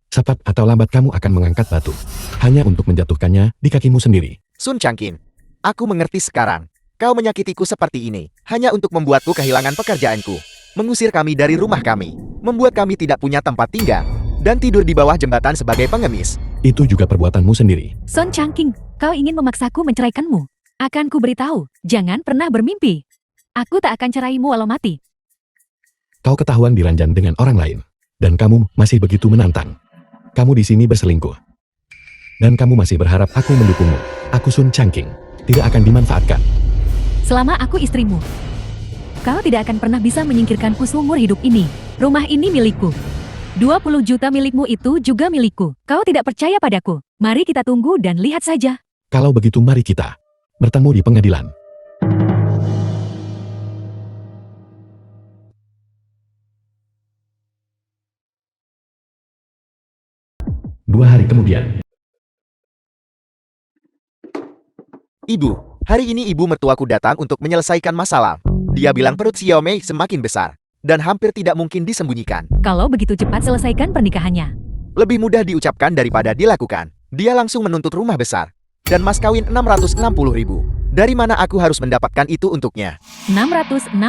Cepat atau lambat kamu akan mengangkat batu. Hanya untuk menjatuhkannya di kakimu sendiri. Sun Changqin, aku mengerti sekarang. Kau menyakitiku seperti ini, hanya untuk membuatku kehilangan pekerjaanku. Mengusir kami dari rumah kami. Membuat kami tidak punya tempat tinggal. Dan tidur di bawah jembatan sebagai pengemis. Itu juga perbuatanmu sendiri. Sun Changqing, kau ingin memaksaku menceraikanmu. Akan ku beritahu, jangan pernah bermimpi. Aku tak akan ceraimu walau mati. Kau ketahuan diranjang dengan orang lain. Dan kamu masih begitu menantang. Kamu di sini berselingkuh. Dan kamu masih berharap aku mendukungmu. Aku Sun Changqing, tidak akan dimanfaatkan. Selama aku istrimu, kau tidak akan pernah bisa menyingkirkanku seumur hidup ini. Rumah ini milikku. 20 juta milikmu itu juga milikku. Kau tidak percaya padaku. Mari kita tunggu dan lihat saja. Kalau begitu mari kita bertemu di pengadilan. Dua hari kemudian. Ibu, hari ini ibu mertuaku datang untuk menyelesaikan masalah. Dia bilang perut Xiaomei semakin besar. Dan hampir tidak mungkin disembunyikan. Kalau begitu cepat selesaikan pernikahannya. Lebih mudah diucapkan daripada dilakukan. Dia langsung menuntut rumah besar. Dan mas kawin 660.000. Dari mana aku harus mendapatkan itu untuknya? 660.000.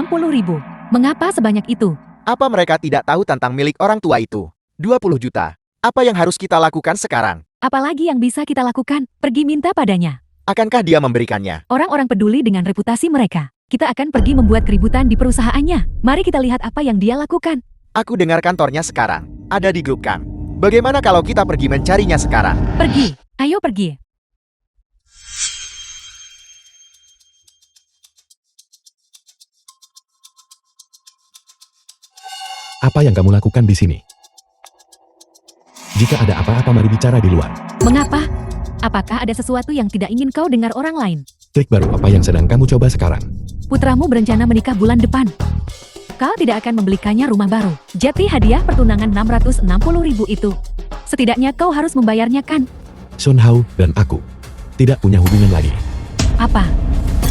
Mengapa sebanyak itu? Apa mereka tidak tahu tentang milik orang tua itu? 20 juta. Apa yang harus kita lakukan sekarang? Apalagi yang bisa kita lakukan? Pergi minta padanya. Akankah dia memberikannya? Orang-orang peduli dengan reputasi mereka. Kita akan pergi membuat keributan di perusahaannya. Mari kita lihat apa yang dia lakukan. Aku dengar kantornya sekarang. Ada di grup Kang. Bagaimana kalau kita pergi mencarinya sekarang? Pergi. Ayo pergi. Apa yang kamu lakukan di sini? Jika ada apa-apa mari bicara di luar. Mengapa? Apakah ada sesuatu yang tidak ingin kau dengar orang lain? Trik baru apa yang sedang kamu coba sekarang? Putramu berencana menikah bulan depan. Kau tidak akan membelikannya rumah baru. Jadi hadiah pertunangan 660.000 itu. Setidaknya kau harus membayarnya kan? Sun Hao dan aku tidak punya hubungan lagi. Apa?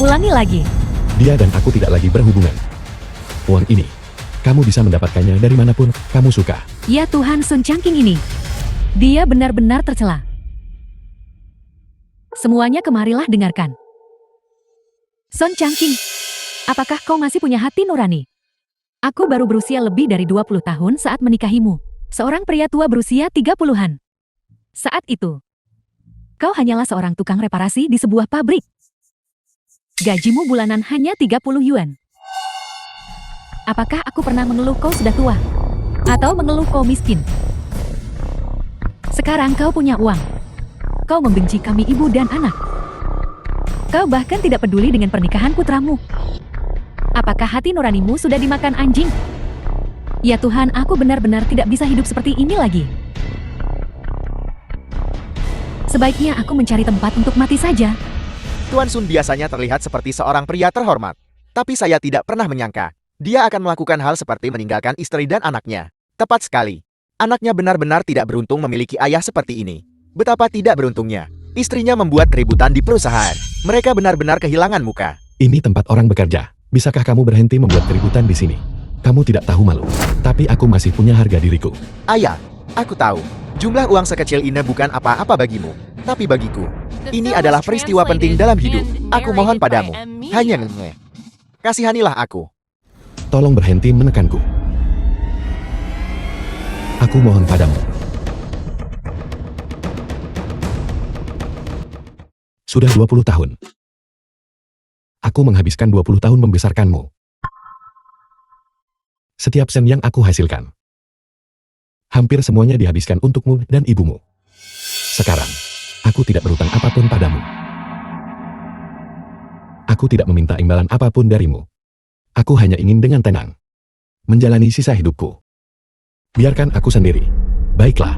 Ulangi lagi. Dia dan aku tidak lagi berhubungan. Uang ini, kamu bisa mendapatkannya dari manapun kamu suka. Ya Tuhan, Sun Changqing ini. Dia benar-benar tercela. Semuanya kemarilah dengarkan. Sun Changqing, Apakah kau masih punya hati nurani? Aku baru berusia lebih dari 20 tahun saat menikahimu. Seorang pria tua berusia 30-an. Saat itu, kau hanyalah seorang tukang reparasi di sebuah pabrik. Gajimu bulanan hanya 30 yuan. Apakah aku pernah mengeluh kau sudah tua? Atau mengeluh kau miskin? Sekarang kau punya uang. Kau membenci kami ibu dan anak. Kau bahkan tidak peduli dengan pernikahan putramu. Apakah hati nuranimu sudah dimakan anjing? Ya Tuhan, aku benar-benar tidak bisa hidup seperti ini lagi. Sebaiknya aku mencari tempat untuk mati saja. Tuan Sun biasanya terlihat seperti seorang pria terhormat. Tapi saya tidak pernah menyangka, dia akan melakukan hal seperti meninggalkan istri dan anaknya. Tepat sekali. Anaknya benar-benar tidak beruntung memiliki ayah seperti ini. Betapa tidak beruntungnya. Istrinya membuat keributan di perusahaan. Mereka benar-benar kehilangan muka. Ini tempat orang bekerja. Bisakah kamu berhenti membuat keributan di sini? Kamu tidak tahu malu. Tapi aku masih punya harga diriku. Ayah, aku tahu. Jumlah uang sekecil ini bukan apa-apa bagimu. Tapi bagiku, ini adalah peristiwa penting dalam hidup. Aku mohon padamu. Hanya kasihanilah aku. Tolong berhenti menekanku. Aku mohon padamu. Sudah 20 tahun. Aku menghabiskan 20 tahun membesarkanmu. Setiap sen yang aku hasilkan, hampir semuanya dihabiskan untukmu dan ibumu. Sekarang, aku tidak berutang apapun padamu. Aku tidak meminta imbalan apapun darimu. Aku hanya ingin dengan tenang menjalani sisa hidupku. Biarkan aku sendiri. Baiklah.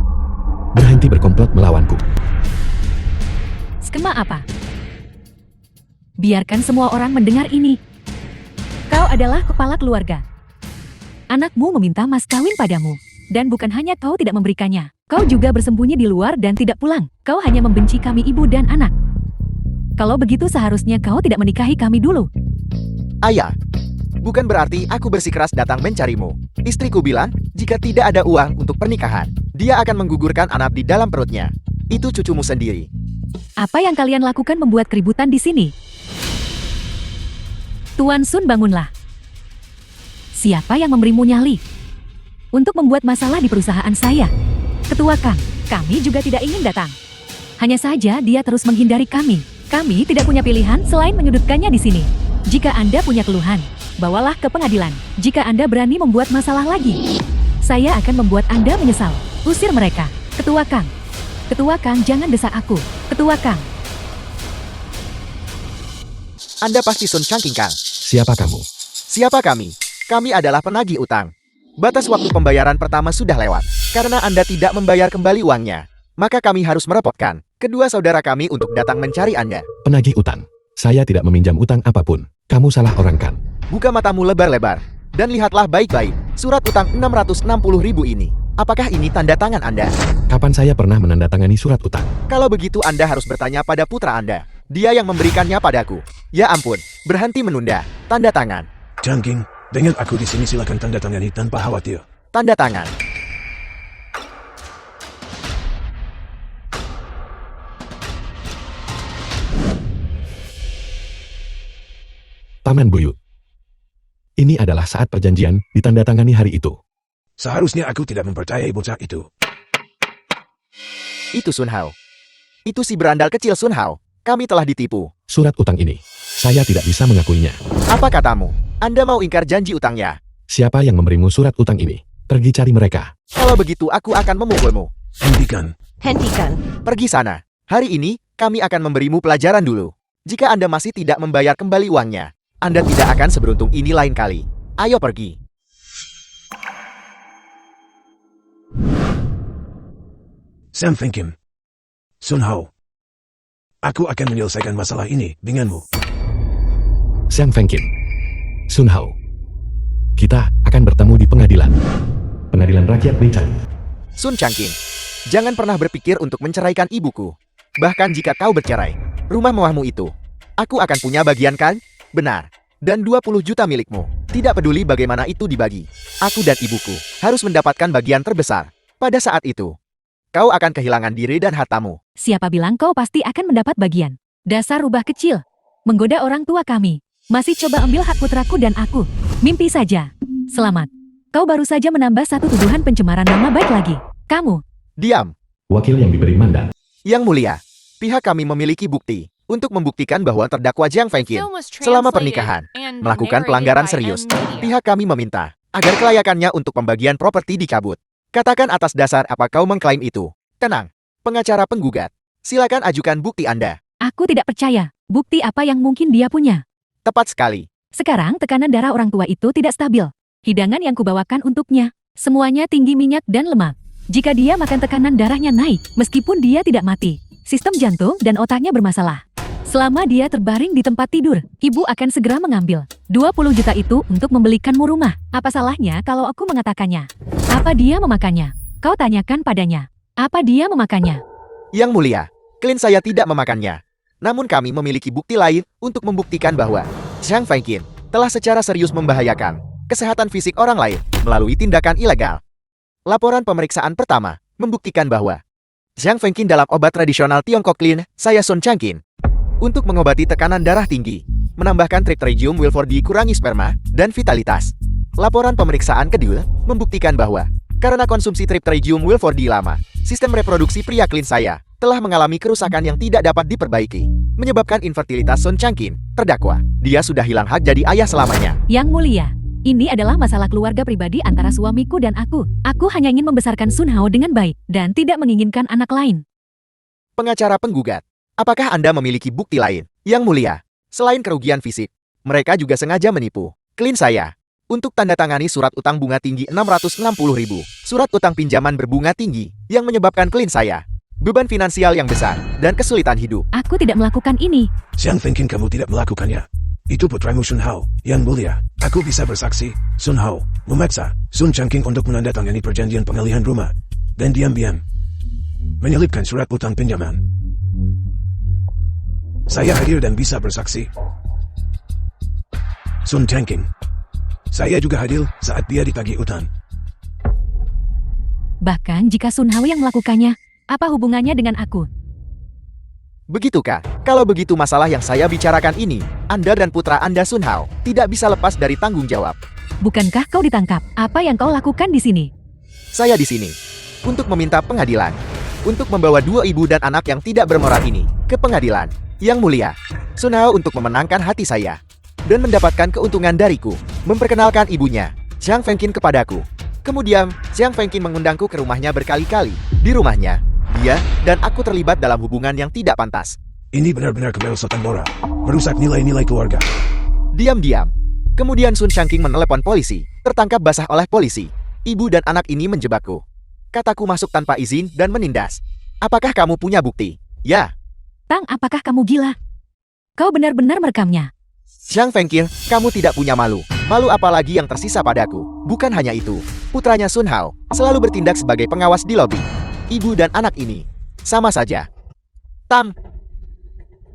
Berhenti berkomplot melawanku. Skema apa? Biarkan semua orang mendengar ini. Kau adalah kepala keluarga. Anakmu meminta mas kawin padamu. Dan bukan hanya kau tidak memberikannya. Kau juga bersembunyi di luar dan tidak pulang. Kau hanya membenci kami ibu dan anak. Kalau begitu seharusnya kau tidak menikahi kami dulu. Ayah, bukan berarti aku bersikeras datang mencarimu. Istriku bilang, jika tidak ada uang untuk pernikahan, dia akan menggugurkan anak di dalam perutnya. Itu cucumu sendiri. Apa yang kalian lakukan membuat keributan di sini? Tuan Sun, bangunlah. Siapa yang memberimu nyali untuk membuat masalah di perusahaan saya? Ketua Kang, kami juga tidak ingin datang. Hanya saja dia terus menghindari kami. Kami tidak punya pilihan selain menyudutkannya di sini. Jika Anda punya keluhan, bawalah ke pengadilan. Jika Anda berani membuat masalah lagi, saya akan membuat Anda menyesal. Usir mereka. Ketua Kang. Ketua Kang, jangan desak aku. Ketua Kang. Anda pasti Sun Changking Kang. Siapa kamu? Siapa kami? Kami adalah penagih utang. Batas waktu pembayaran pertama sudah lewat. Karena Anda tidak membayar kembali uangnya, maka kami harus merepotkan kedua saudara kami untuk datang mencari Anda. Penagih utang. Saya tidak meminjam utang apapun. Kamu salah orang kan? Buka matamu lebar-lebar. Dan lihatlah baik-baik, surat utang 660.000 ini. Apakah ini tanda tangan Anda? Kapan saya pernah menandatangani surat utang? Kalau begitu Anda harus bertanya pada putra Anda. Dia yang memberikannya padaku. Ya ampun, berhenti menunda. Tanda tangan. Changking, dengan aku di sini silakan tanda tangani tanpa khawatir. Tanda tangan. Paman Buyut. Ini adalah saat perjanjian ditandatangani hari itu. Seharusnya aku tidak mempercayai bocah itu. Itu Sun Hao. Itu si berandal kecil Sun Hao. Kami telah ditipu. Surat utang ini, saya tidak bisa mengakuinya. Apa katamu? Anda mau ingkar janji utangnya? Siapa yang memberimu surat utang ini? Pergi cari mereka. Kalau begitu aku akan memukulmu. Hentikan. Pergi sana. Hari ini, kami akan memberimu pelajaran dulu. Jika Anda masih tidak membayar kembali uangnya, Anda tidak akan seberuntung ini lain kali. Ayo pergi. Sam Fengkim. Sun Hao. Aku akan menyelesaikan masalah ini denganmu. Xiang Fengkim. Sun Hao. Kita akan bertemu di pengadilan. Pengadilan Rakyat Beicai. Sun Changking, jangan pernah berpikir untuk menceraikan ibuku. Bahkan jika kau bercerai, rumah mewahmu itu, aku akan punya bagian kan? Benar. Dan 20 juta milikmu. Tidak peduli bagaimana itu dibagi. Aku dan ibuku harus mendapatkan bagian terbesar. Pada saat itu, kau akan kehilangan diri dan hartamu. Siapa bilang kau pasti akan mendapat bagian? Dasar rubah kecil. Menggoda orang tua kami. Masih coba ambil hak putraku dan aku. Mimpi saja. Selamat. Kau baru saja menambah satu tuduhan pencemaran nama baik lagi. Kamu. Diam. Wakil yang diberi mandat. Yang mulia, pihak kami memiliki bukti untuk membuktikan bahwa terdakwa Jiang Fengqin Film was selama translated pernikahan and melakukan narrated pelanggaran by serius. M-Media. Pihak kami meminta agar kelayakannya untuk pembagian properti dicabut. Katakan atas dasar apa kau mengklaim itu. Tenang, pengacara penggugat. Silakan ajukan bukti Anda. Aku tidak percaya. Bukti apa yang mungkin dia punya? Tepat sekali. Sekarang tekanan darah orang tua itu tidak stabil. Hidangan yang kubawakan untuknya, semuanya tinggi minyak dan lemak. Jika dia makan tekanan darahnya naik, meskipun dia tidak mati. Sistem jantung dan otaknya bermasalah. Selama dia terbaring di tempat tidur, ibu akan segera mengambil 20 juta itu untuk membelikanmu rumah. Apa salahnya kalau aku mengatakannya? Apa dia memakannya? Kau tanyakan padanya. Apa dia memakannya? Yang mulia, klien saya tidak memakannya. Namun kami memiliki bukti lain untuk membuktikan bahwa Jiang Fengqin telah secara serius membahayakan kesehatan fisik orang lain melalui tindakan ilegal. Laporan pemeriksaan pertama membuktikan bahwa Jiang Fengqin dalam obat tradisional Tiongkok Clean, saya Sun Changqin, untuk mengobati tekanan darah tinggi, menambahkan triptylium wilford dikurangi sperma dan vitalitas. Laporan pemeriksaan kedua membuktikan bahwa karena konsumsi triptylium wilford lama, sistem reproduksi pria Clean saya telah mengalami kerusakan yang tidak dapat diperbaiki, menyebabkan infertilitas Sun Changqin. Terdakwa, dia sudah hilang hak jadi ayah selamanya. Yang mulia, ini adalah masalah keluarga pribadi antara suamiku dan aku. Aku hanya ingin membesarkan Sun Hao dengan baik dan tidak menginginkan anak lain. Pengacara penggugat, apakah Anda memiliki bukti lain? Yang mulia, selain kerugian fisik, mereka juga sengaja menipu klien saya untuk tanda tangani surat utang bunga tinggi 660.000, surat utang pinjaman berbunga tinggi yang menyebabkan klien saya beban finansial yang besar dan kesulitan hidup. Aku tidak melakukan ini. Jiang Fengqin kamu tidak melakukannya. Itu putramu Sun Hao. Yang mulia, aku bisa bersaksi. Sun Hao memaksa Sun Changqing untuk menandatangani perjanjian pengalihan rumah dan diam-diam menyelipkan surat utang pinjaman. Saya hadir dan bisa bersaksi. Sun Changqing, saya juga hadir saat dia ditagih utang. Bahkan jika Sun Hao yang melakukannya, apa hubungannya dengan aku? Begitukah? Kalau begitu masalah yang saya bicarakan ini, Anda dan putra Anda Sun Hao tidak bisa lepas dari tanggung jawab. Bukankah kau ditangkap? Apa yang kau lakukan di sini? Saya di sini untuk meminta pengadilan, untuk membawa dua ibu dan anak yang tidak bermoral ini ke pengadilan. Yang mulia, Sun Hao untuk memenangkan hati saya dan mendapatkan keuntungan dariku, memperkenalkan ibunya, Jiang Fengqin kepadaku. Kemudian, Jiang Fengqin mengundangku ke rumahnya berkali-kali. Di rumahnya, dia dan aku terlibat dalam hubungan yang tidak pantas. Ini benar-benar kemerosotan moral, merusak nilai-nilai keluarga. Diam-diam. Kemudian Sun Changqing menelepon polisi, tertangkap basah oleh polisi. Ibu dan anak ini menjebakku. Kataku masuk tanpa izin dan menindas. Apakah kamu punya bukti? Ya. Tang, apakah kamu gila? Kau benar-benar merekamnya. Jiang Fengqin, kamu tidak punya malu. Malu apalagi yang tersisa padaku. Bukan hanya itu, putranya Sun Hao selalu bertindak sebagai pengawas di lobi. Ibu dan anak ini sama saja. Tam,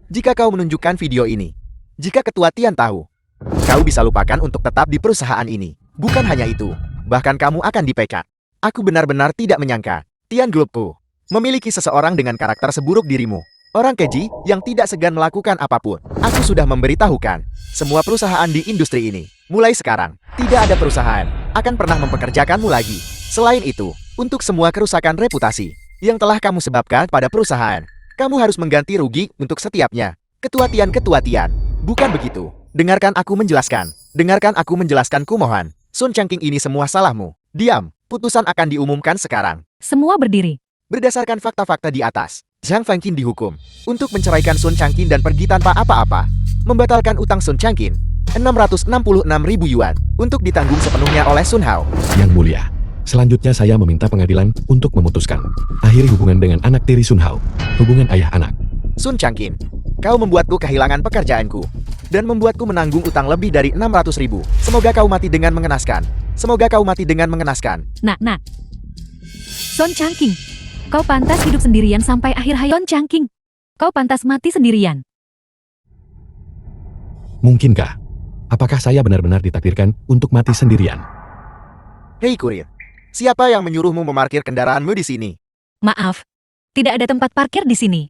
jika kau menunjukkan video ini, jika ketua Tian tahu, kau bisa lupakan untuk tetap di perusahaan ini. Bukan hanya itu, bahkan kamu akan dipecat. Aku benar-benar tidak menyangka Tian Groupku memiliki seseorang dengan karakter seburuk dirimu. Orang keji yang tidak segan melakukan apapun. Aku sudah memberitahukan semua perusahaan di industri ini. Mulai sekarang, tidak ada perusahaan akan pernah mempekerjakanmu lagi. Selain itu, untuk semua kerusakan reputasi yang telah kamu sebabkan pada perusahaan, kamu harus mengganti rugi untuk setiapnya. Ketua Tian, bukan begitu. Dengarkan aku menjelaskan. Dengarkan aku menjelaskan, kumohon. Sun Changqing ini semua salahmu. Diam, putusan akan diumumkan sekarang. Semua berdiri. Berdasarkan fakta-fakta di atas, Jiang Fengqin dihukum untuk menceraikan Sun Changqing dan pergi tanpa apa-apa. Membatalkan utang Sun Changqing 666.000 yuan untuk ditanggung sepenuhnya oleh Sun Hao. Yang mulia, selanjutnya saya meminta pengadilan untuk memutuskan akhiri hubungan dengan anak tiri Sun Hao, hubungan ayah anak. Sun Changqing, kau membuatku kehilangan pekerjaanku dan membuatku menanggung utang lebih dari 600.000. Semoga kau mati dengan mengenaskan. Semoga kau mati dengan mengenaskan. Nak. Sun Changqing, kau pantas hidup sendirian sampai akhir hayat. Sun Changqing, kau pantas mati sendirian. Mungkinkah? Apakah saya benar-benar ditakdirkan untuk mati sendirian? Hei kurir, siapa yang menyuruhmu memarkir kendaraanmu di sini? Maaf, tidak ada tempat parkir di sini.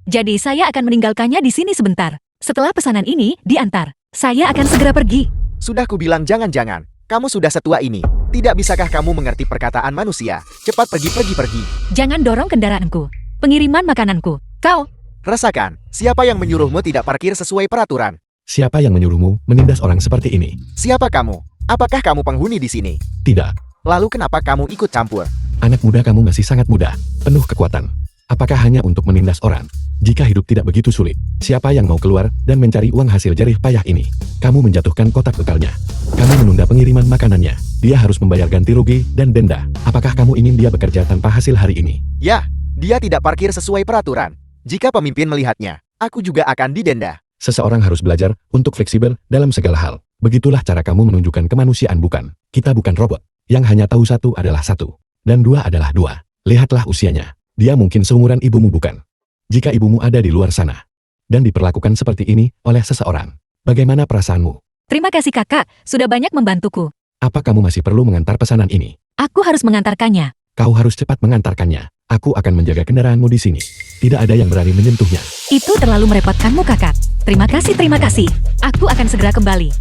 Jadi saya akan meninggalkannya di sini sebentar. Setelah pesanan ini diantar, Saya akan segera pergi. Sudah kubilang jangan-jangan. Kamu sudah setua ini. Tidak bisakah kamu mengerti perkataan manusia? Cepat pergi. Jangan dorong kendaraanku. Pengiriman makananku. Kau, Rasakan, siapa yang menyuruhmu tidak parkir sesuai peraturan? Siapa yang menyuruhmu menindas orang seperti ini? Siapa kamu? Apakah kamu penghuni di sini? Tidak. Lalu kenapa kamu ikut campur? Anak muda kamu masih sangat muda, penuh kekuatan. Apakah hanya untuk menindas orang? Jika hidup tidak begitu sulit, siapa yang mau keluar dan mencari uang hasil jerih payah ini? Kamu menjatuhkan kotak bekalnya. Kamu menunda pengiriman makanannya. Dia harus membayar ganti rugi dan denda. Apakah kamu ingin dia bekerja tanpa hasil hari ini? Ya, dia tidak parkir sesuai peraturan. Jika pemimpin melihatnya, aku juga akan didenda. Seseorang harus belajar untuk fleksibel dalam segala hal. Begitulah cara kamu menunjukkan kemanusiaan bukan? Kita bukan robot. Yang hanya tahu satu adalah satu. Dan dua adalah dua. Lihatlah usianya. Dia mungkin seumuran ibumu bukan? Jika ibumu ada di luar sana dan diperlakukan seperti ini oleh seseorang, bagaimana perasaanmu? terima kasih kakak, sudah banyak membantuku. Apa kamu masih perlu mengantar pesanan ini? Aku harus mengantarkannya. Kau harus cepat mengantarkannya. Aku akan menjaga kendaraanmu di sini. Tidak ada yang berani menyentuhnya. Itu terlalu merepotkanmu kakak. Terima kasih. Aku akan segera kembali.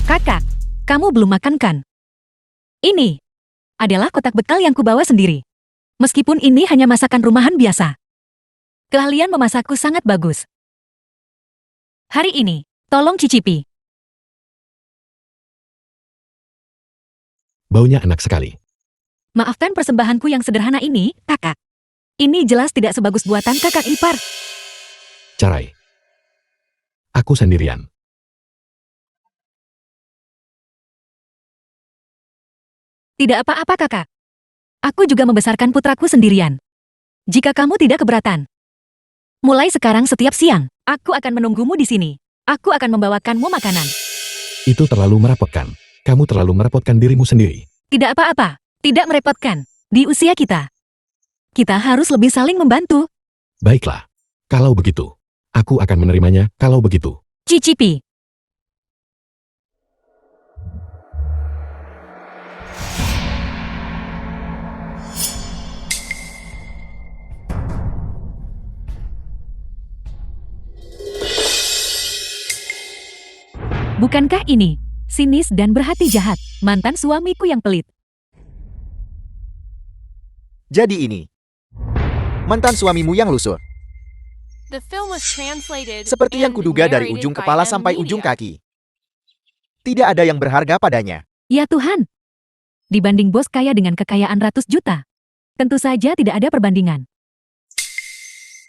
Kakak, kamu belum makan kan? Ini adalah kotak bekal yang kubawa sendiri. Meskipun ini hanya masakan rumahan biasa. Keahlian memasakku sangat bagus. Hari ini, tolong cicipi. Baunya enak sekali. Maafkan persembahanku yang sederhana ini, kakak. Ini jelas tidak sebagus buatan kakak ipar. Carai. Aku sendirian. Tidak apa-apa kakak. Aku juga membesarkan putraku sendirian. Jika kamu tidak keberatan. Mulai sekarang setiap siang, aku akan menunggumu di sini. Aku akan membawakanmu makanan. Itu terlalu merepotkan. Kamu terlalu merepotkan dirimu sendiri. Tidak apa-apa, tidak merepotkan. Di usia kita harus lebih saling membantu. Baiklah. Kalau begitu, aku akan menerimanya kalau begitu. Cicipi. Bukankah ini sinis dan berhati jahat, mantan suamiku yang pelit? Jadi ini, mantan suamimu yang lusuh. The film was translated Seperti yang and kuduga dari narrated ujung by kepala M sampai Media. ujung kaki. Tidak ada yang berharga padanya. Ya Tuhan. Dibanding bos kaya dengan kekayaan ratus juta. Tentu saja tidak ada perbandingan.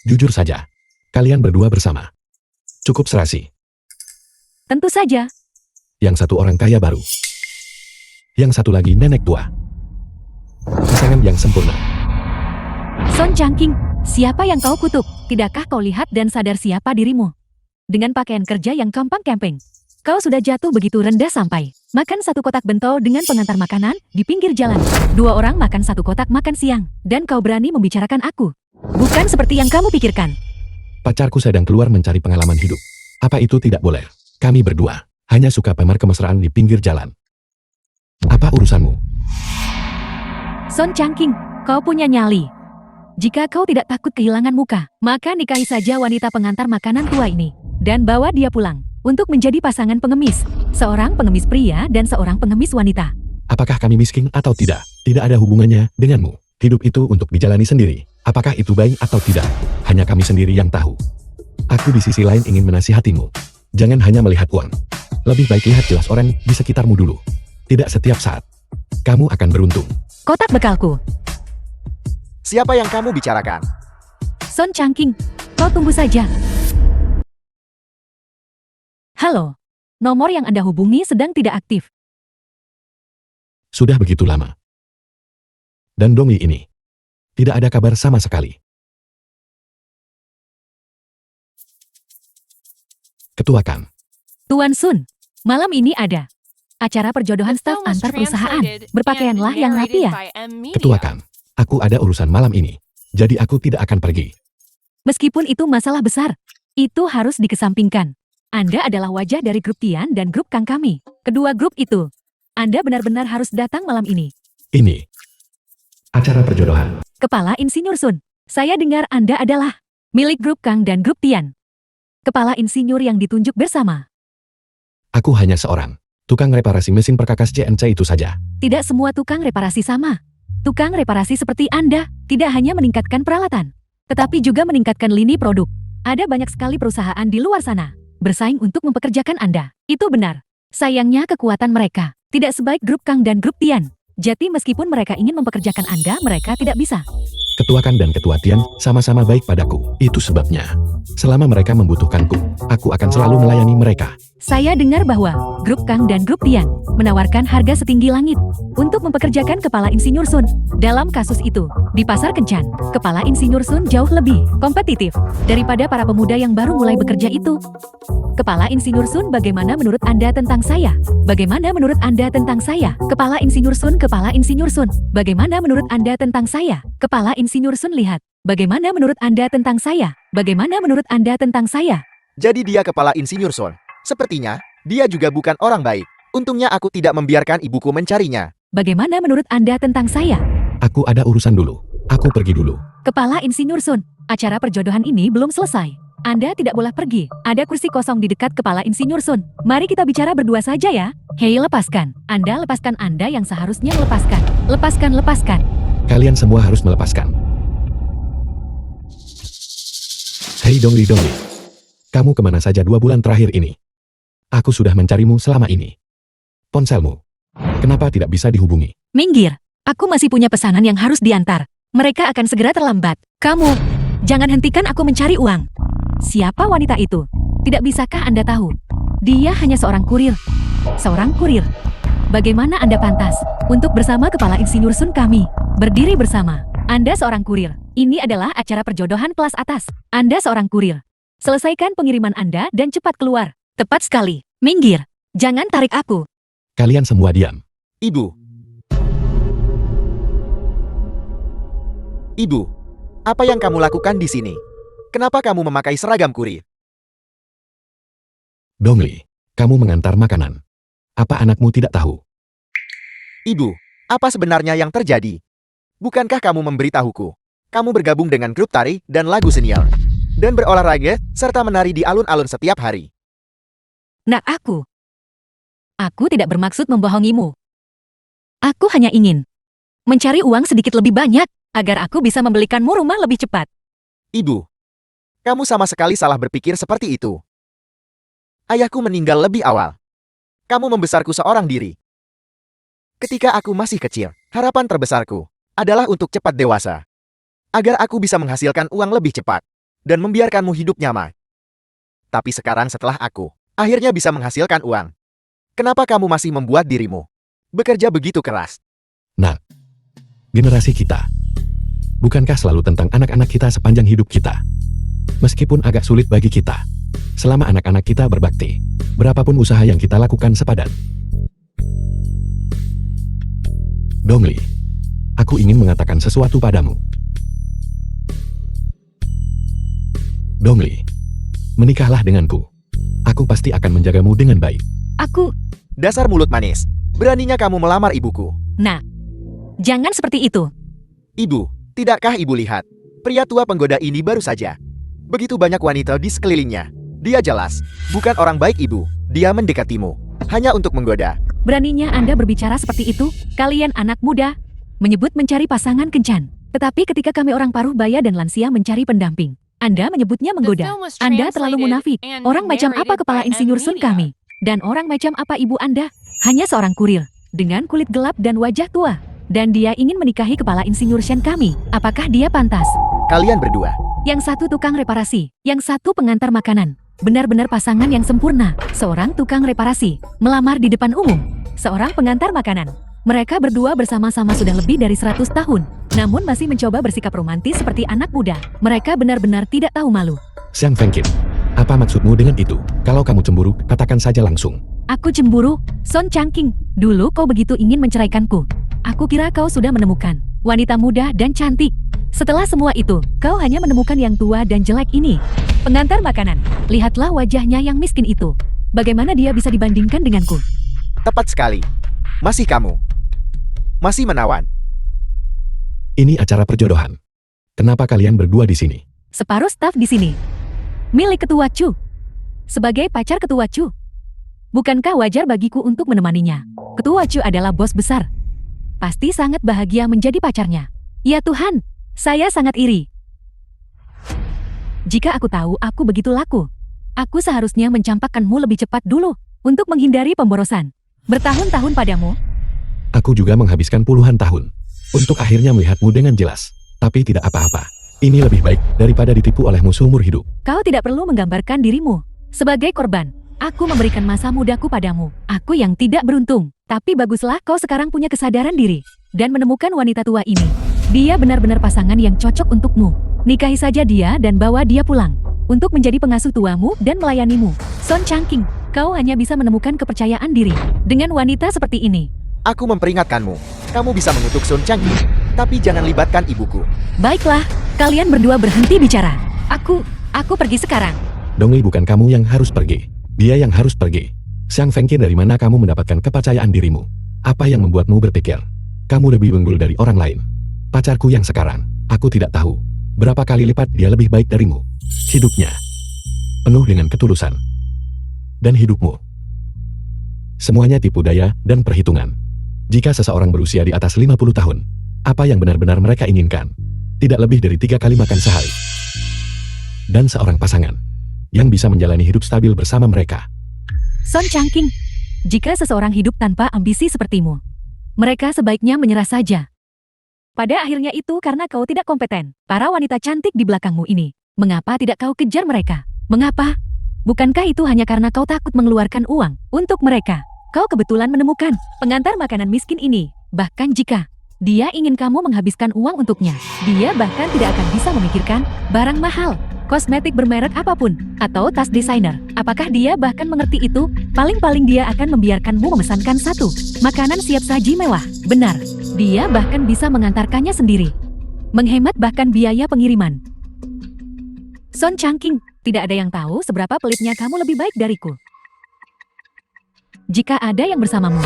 Jujur saja. Kalian berdua bersama. Cukup serasi. Tentu saja. Yang satu orang kaya baru. Yang satu lagi nenek tua. Pasangan yang sempurna. Son Changking, siapa yang kau kutuk? Tidakkah kau lihat dan sadar siapa dirimu? Dengan pakaian kerja yang compang-camping, kau sudah jatuh begitu rendah sampai makan satu kotak bento dengan pengantar makanan di pinggir jalan. 2 orang makan satu kotak makan siang, dan kau berani membicarakan aku. Bukan seperti yang kamu pikirkan. Pacarku sedang keluar mencari pengalaman hidup. Apa itu tidak boleh? Kami berdua hanya suka pamer kemesraan di pinggir jalan. Apa urusanmu? Son Changking, kau punya nyali. Jika kau tidak takut kehilangan muka, maka nikahi saja wanita pengantar makanan tua ini. Dan bawa dia pulang, untuk menjadi pasangan pengemis. Seorang pengemis pria dan seorang pengemis wanita. Apakah kami miskin atau tidak? Tidak ada hubungannya denganmu. Hidup itu untuk dijalani sendiri. Apakah itu baik atau tidak? Hanya kami sendiri yang tahu. Aku di sisi lain ingin menasihatimu. Jangan hanya melihat uang. Lebih baik lihat jelas orang di sekitarmu dulu. Tidak setiap saat. Kamu akan beruntung. Kotak bekalku. Siapa yang kamu bicarakan? Son Changking, kau tunggu saja. Halo, nomor yang Anda hubungi sedang tidak aktif. Sudah begitu lama. Dan Dongli ini. Tidak ada kabar sama sekali. Ketuakan. Tuan Sun, malam ini ada acara perjodohan The staf film was antar perusahaan. translated Berpakaianlah and yang rapi narrated ya. by M Media. Ketuakan. Aku ada urusan malam ini. Jadi aku tidak akan pergi. Meskipun itu masalah besar, itu harus dikesampingkan. Anda adalah wajah dari grup Tian dan grup Kang kami. Kedua grup itu, Anda benar-benar harus datang malam ini. Ini. Acara perjodohan. Kepala Insinyur Sun, saya dengar Anda adalah milik grup Kang dan grup Tian. Kepala insinyur yang ditunjuk bersama. Aku hanya seorang tukang reparasi mesin perkakas CNC itu saja. Tidak semua tukang reparasi sama. Tukang reparasi seperti Anda tidak hanya meningkatkan peralatan, tetapi juga meningkatkan lini produk. Ada banyak sekali perusahaan di luar sana bersaing untuk mempekerjakan Anda. Itu benar. Sayangnya kekuatan mereka tidak sebaik grup Kang dan grup Tian. Jadi meskipun mereka ingin mempekerjakan Anda, mereka tidak bisa. Ketua Kang dan Ketua Tian sama-sama baik padaku. Itu sebabnya, selama mereka membutuhkanku, aku akan selalu melayani mereka. Saya dengar bahwa grup Kang dan grup Tian menawarkan harga setinggi langit untuk mempekerjakan Kepala Insinyur Sun. Dalam kasus itu, di pasar kencan, Kepala Insinyur Sun jauh lebih kompetitif daripada para pemuda yang baru mulai bekerja itu. Kepala Insinyur Sun, bagaimana menurut Anda tentang saya? Bagaimana menurut Anda tentang saya? Kepala Insinyur Sun, Kepala Insinyur Sun, bagaimana menurut Anda tentang saya? Kepala Insinyur Sun, lihat. Bagaimana menurut Anda tentang saya? Bagaimana menurut Anda tentang saya? Jadi dia Kepala Insinyur Sun. Sepertinya, dia juga bukan orang baik. Untungnya aku tidak membiarkan ibuku mencarinya. Bagaimana menurut Anda tentang saya? Aku ada urusan dulu. Aku pergi dulu. Kepala Insinyur Sun, acara perjodohan ini belum selesai. Anda tidak boleh pergi. Ada kursi kosong di dekat Kepala Insinyur Sun. Mari kita bicara berdua saja ya. Hei, lepaskan. Anda lepaskan, Anda yang seharusnya melepaskan. Lepaskan, lepaskan. Kalian semua harus melepaskan. Hei Dongli Dongli. Kamu kemana saja 2 bulan terakhir ini? Aku sudah mencarimu selama ini. Ponselmu. Kenapa tidak bisa dihubungi? Minggir. Aku masih punya pesanan yang harus diantar. Mereka akan segera terlambat. Kamu, jangan hentikan aku mencari uang. Siapa wanita itu? Tidak bisakah Anda tahu? Dia hanya seorang kurir. Seorang kurir. Bagaimana Anda pantas untuk bersama Kepala Insinyur Sun kami? Berdiri bersama. Anda seorang kurir. Ini adalah acara perjodohan kelas atas. Anda seorang kurir. Selesaikan pengiriman Anda dan cepat keluar. Tepat sekali. Minggir. Jangan tarik aku. Kalian semua diam. Ibu. Ibu, apa yang kamu lakukan di sini? Kenapa kamu memakai seragam kurir? Dongli, kamu mengantar makanan. Apa anakmu tidak tahu? Ibu, apa sebenarnya yang terjadi? Bukankah kamu memberitahuku? Kamu bergabung dengan grup tari dan lagu senior. Dan berolahraga, serta menari di alun-alun setiap hari. Nak aku tidak bermaksud membohongimu. Aku hanya ingin mencari uang sedikit lebih banyak, agar aku bisa membelikanmu rumah lebih cepat. Ibu, kamu sama sekali salah berpikir seperti itu. Ayahku meninggal lebih awal. Kamu membesarku seorang diri. Ketika aku masih kecil, harapan terbesarku adalah untuk cepat dewasa. Agar aku bisa menghasilkan uang lebih cepat, dan membiarkanmu hidup nyaman. Tapi sekarang setelah aku akhirnya bisa menghasilkan uang, kenapa kamu masih membuat dirimu bekerja begitu keras? Nak, generasi kita, bukankah selalu tentang anak-anak kita sepanjang hidup kita? Meskipun agak sulit bagi kita, selama anak-anak kita berbakti, berapapun usaha yang kita lakukan sepadan. Dongli, aku ingin mengatakan sesuatu padamu. Dongli, menikahlah denganku. Aku pasti akan menjagamu dengan baik. Aku, Dasar mulut manis, beraninya kamu melamar ibuku. nah, jangan seperti itu. Ibu, tidakkah ibu lihat? Pria tua penggoda ini baru saja. Begitu banyak wanita di sekelilingnya. Dia jelas bukan orang baik, ibu. Dia mendekatimu hanya untuk menggoda. Beraninya Anda berbicara seperti itu, kalian anak muda, menyebut mencari pasangan kencan. Tetapi ketika kami orang paruh baya dan lansia mencari pendamping, Anda menyebutnya menggoda. Anda terlalu munafik. Orang macam apa Kepala Insinyur Sun kami? Dan orang macam apa ibu Anda? Hanya seorang kurir, dengan kulit gelap dan wajah tua. Dan dia ingin menikahi Kepala Insinyur Shen kami. Apakah dia pantas? Kalian berdua. Yang satu tukang reparasi, yang satu pengantar makanan. Benar-benar pasangan yang sempurna. Seorang tukang reparasi, melamar di depan umum. Seorang pengantar makanan. Mereka berdua bersama-sama sudah lebih dari 100 tahun. Namun masih mencoba bersikap romantis seperti anak muda. Mereka benar-benar tidak tahu malu. Xiang Fengqin, apa maksudmu dengan itu? Kalau kamu cemburu, katakan saja langsung. Aku cemburu, Son Changqing. Dulu kau begitu ingin menceraikanku. Aku kira kau sudah menemukan wanita muda dan cantik. Setelah semua itu, kau hanya menemukan yang tua dan jelek ini. Pengantar makanan, lihatlah wajahnya yang miskin itu. Bagaimana dia bisa dibandingkan denganku? Tepat sekali. Masih kamu. Masih menawan. Ini acara perjodohan. Kenapa kalian berdua di sini? Separuh staf di sini. Milik Ketua Chu. Sebagai pacar Ketua Chu. Bukankah wajar bagiku untuk menemaninya? Ketua Chu adalah bos besar. Pasti sangat bahagia menjadi pacarnya. Ya Tuhan, saya sangat iri. Jika aku tahu aku begitu laku, aku seharusnya mencampakkanmu lebih cepat dulu untuk menghindari pemborosan. Bertahun-tahun padamu. Aku juga menghabiskan puluhan tahun untuk akhirnya melihatmu dengan jelas. Tapi tidak apa-apa. Ini lebih baik daripada ditipu olehmu seumur hidup. Kau tidak perlu menggambarkan dirimu sebagai korban. Aku memberikan masa mudaku padamu. Aku yang tidak beruntung. Tapi baguslah kau sekarang punya kesadaran diri dan menemukan wanita tua ini. Dia benar-benar pasangan yang cocok untukmu. Nikahi saja dia dan bawa dia pulang untuk menjadi pengasuh tuamu dan melayanimu. Son Changqing, kau hanya bisa menemukan kepercayaan diri dengan wanita seperti ini. Aku memperingatkanmu. Kamu bisa mengutuk Sun Changqing, tapi jangan libatkan ibuku. Baiklah, kalian berdua berhenti bicara. Aku pergi sekarang. Dongli, bukan kamu yang harus pergi. Dia yang harus pergi. Xiang Fengqi, dari mana kamu mendapatkan kepercayaan dirimu? Apa yang membuatmu berpikir kamu lebih unggul dari orang lain? Pacarku yang sekarang, aku tidak tahu berapa kali lipat dia lebih baik darimu. Hidupnya penuh dengan ketulusan. Dan hidupmu semuanya tipu daya dan perhitungan. Jika seseorang berusia di atas 50 tahun, apa yang benar-benar mereka inginkan? Tidak lebih dari 3 kali makan sehari. Dan seorang pasangan yang bisa menjalani hidup stabil bersama mereka. Son Changqing, jika seseorang hidup tanpa ambisi sepertimu, mereka sebaiknya menyerah saja. Pada akhirnya itu karena kau tidak kompeten. Para wanita cantik di belakangmu ini, mengapa tidak kau kejar mereka? Mengapa? Bukankah itu hanya karena kau takut mengeluarkan uang untuk mereka? Kau kebetulan menemukan pengantar makanan miskin ini. Bahkan jika dia ingin kamu menghabiskan uang untuknya, dia bahkan tidak akan bisa memikirkan barang mahal, kosmetik bermerek apapun, atau tas desainer. Apakah dia bahkan mengerti itu? Paling-paling dia akan membiarkanmu memesankan satu makanan siap saji mewah. Benar, dia bahkan bisa mengantarkannya sendiri. Menghemat bahkan biaya pengiriman. Son Changqing, tidak ada yang tahu seberapa pelitnya kamu lebih baik dariku. Jika ada yang bersamamu,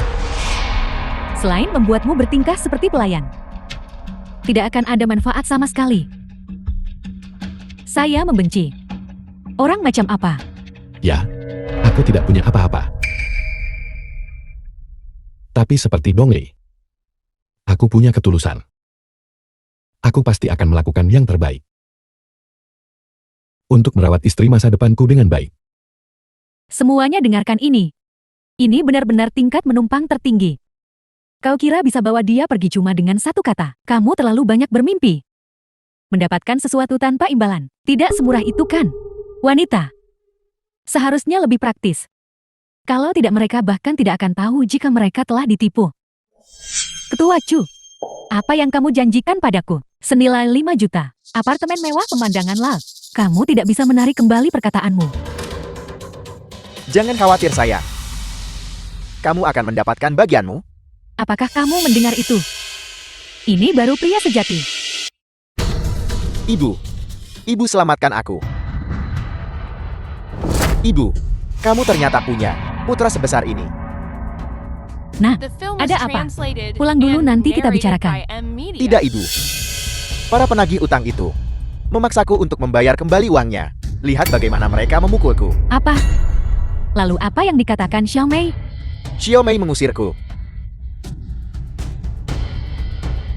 selain membuatmu bertingkah seperti pelayan, tidak akan ada manfaat sama sekali. Saya membenci orang macam apa? Ya, aku tidak punya apa-apa. Tapi seperti Dongli, aku punya ketulusan. Aku pasti akan melakukan yang terbaik untuk merawat istri masa depanku dengan baik. Semuanya dengarkan ini. Ini benar-benar tingkat menumpang tertinggi. Kau kira bisa bawa dia pergi cuma dengan satu kata? Kamu terlalu banyak bermimpi. Mendapatkan sesuatu tanpa imbalan. Tidak semurah itu kan? Wanita seharusnya lebih praktis. Kalau tidak, mereka bahkan tidak akan tahu jika mereka telah ditipu. Ketua Chu, apa yang kamu janjikan padaku? Senilai 5 juta. Apartemen mewah pemandangan laut. Kamu tidak bisa menarik kembali perkataanmu. Jangan khawatir sayang. Kamu akan mendapatkan bagianmu. Apakah kamu mendengar itu? Ini baru pria sejati. Ibu selamatkan aku. Ibu, kamu ternyata punya putra sebesar ini. Nah, The film was ada apa? translated Pulang dulu, and nanti kita narrated bicarakan. by M Media. Tidak, Ibu. Para penagih utang itu memaksaku untuk membayar kembali uangnya. Lihat bagaimana mereka memukulku. Apa? Lalu apa yang dikatakan Xiaomei? Xiaomei mengusirku.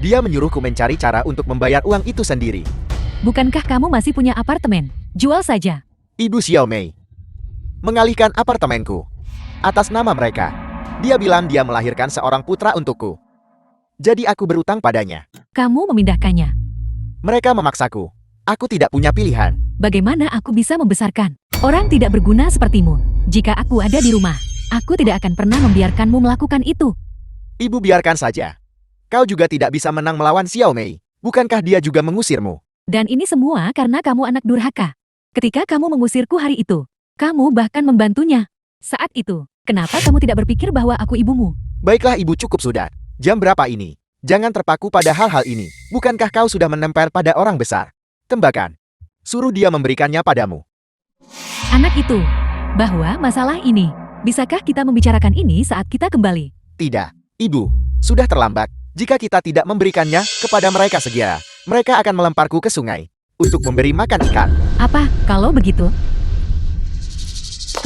Dia menyuruhku mencari cara untuk membayar uang itu sendiri. Bukankah kamu masih punya apartemen? Jual saja. Ibu Xiaomei mengalihkan apartemenku atas nama mereka. Dia bilang dia melahirkan seorang putra untukku. Jadi aku berutang padanya. Kamu memindahkannya. Mereka memaksaku. Aku tidak punya pilihan. Bagaimana aku bisa membesarkan orang tidak berguna sepertimu? Jika aku ada di rumah, aku tidak akan pernah membiarkanmu melakukan itu. Ibu, biarkan saja. Kau juga tidak bisa menang melawan Xiaomei. Bukankah dia juga mengusirmu? Dan ini semua karena kamu anak durhaka. Ketika kamu mengusirku hari itu, kamu bahkan membantunya. Saat itu, kenapa kamu tidak berpikir bahwa aku ibumu? Baiklah Ibu, cukup sudah. Jam berapa ini? Jangan terpaku pada hal-hal ini. Bukankah kau sudah menempel pada orang besar? Tembakan. Suruh dia memberikannya padamu. Anak itu, bahwa masalah ini, bisakah kita membicarakan ini saat kita kembali? Tidak, Ibu. Sudah terlambat. Jika kita tidak memberikannya kepada mereka segera, mereka akan melemparku ke sungai. untuk memberi makan ikan. Apa, kalau begitu?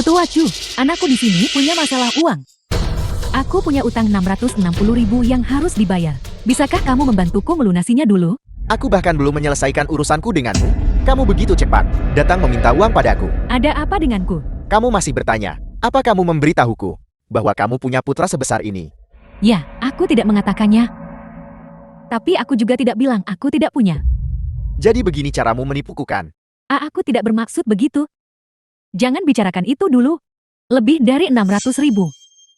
Ketua Chu, anakku di sini punya masalah uang. Aku punya utang 660.000 yang harus dibayar. Bisakah kamu membantuku melunasinya dulu? Aku bahkan belum menyelesaikan urusanku denganmu. Kamu begitu cepat, datang meminta uang padaku. Ada apa denganku? Kamu masih bertanya, apa kamu memberitahuku bahwa kamu punya putra sebesar ini? Ya, aku tidak mengatakannya. Tapi aku juga tidak bilang aku tidak punya. Jadi begini caramu menipuku kan? Aku tidak bermaksud begitu. Jangan bicarakan itu dulu. Lebih dari 600.000.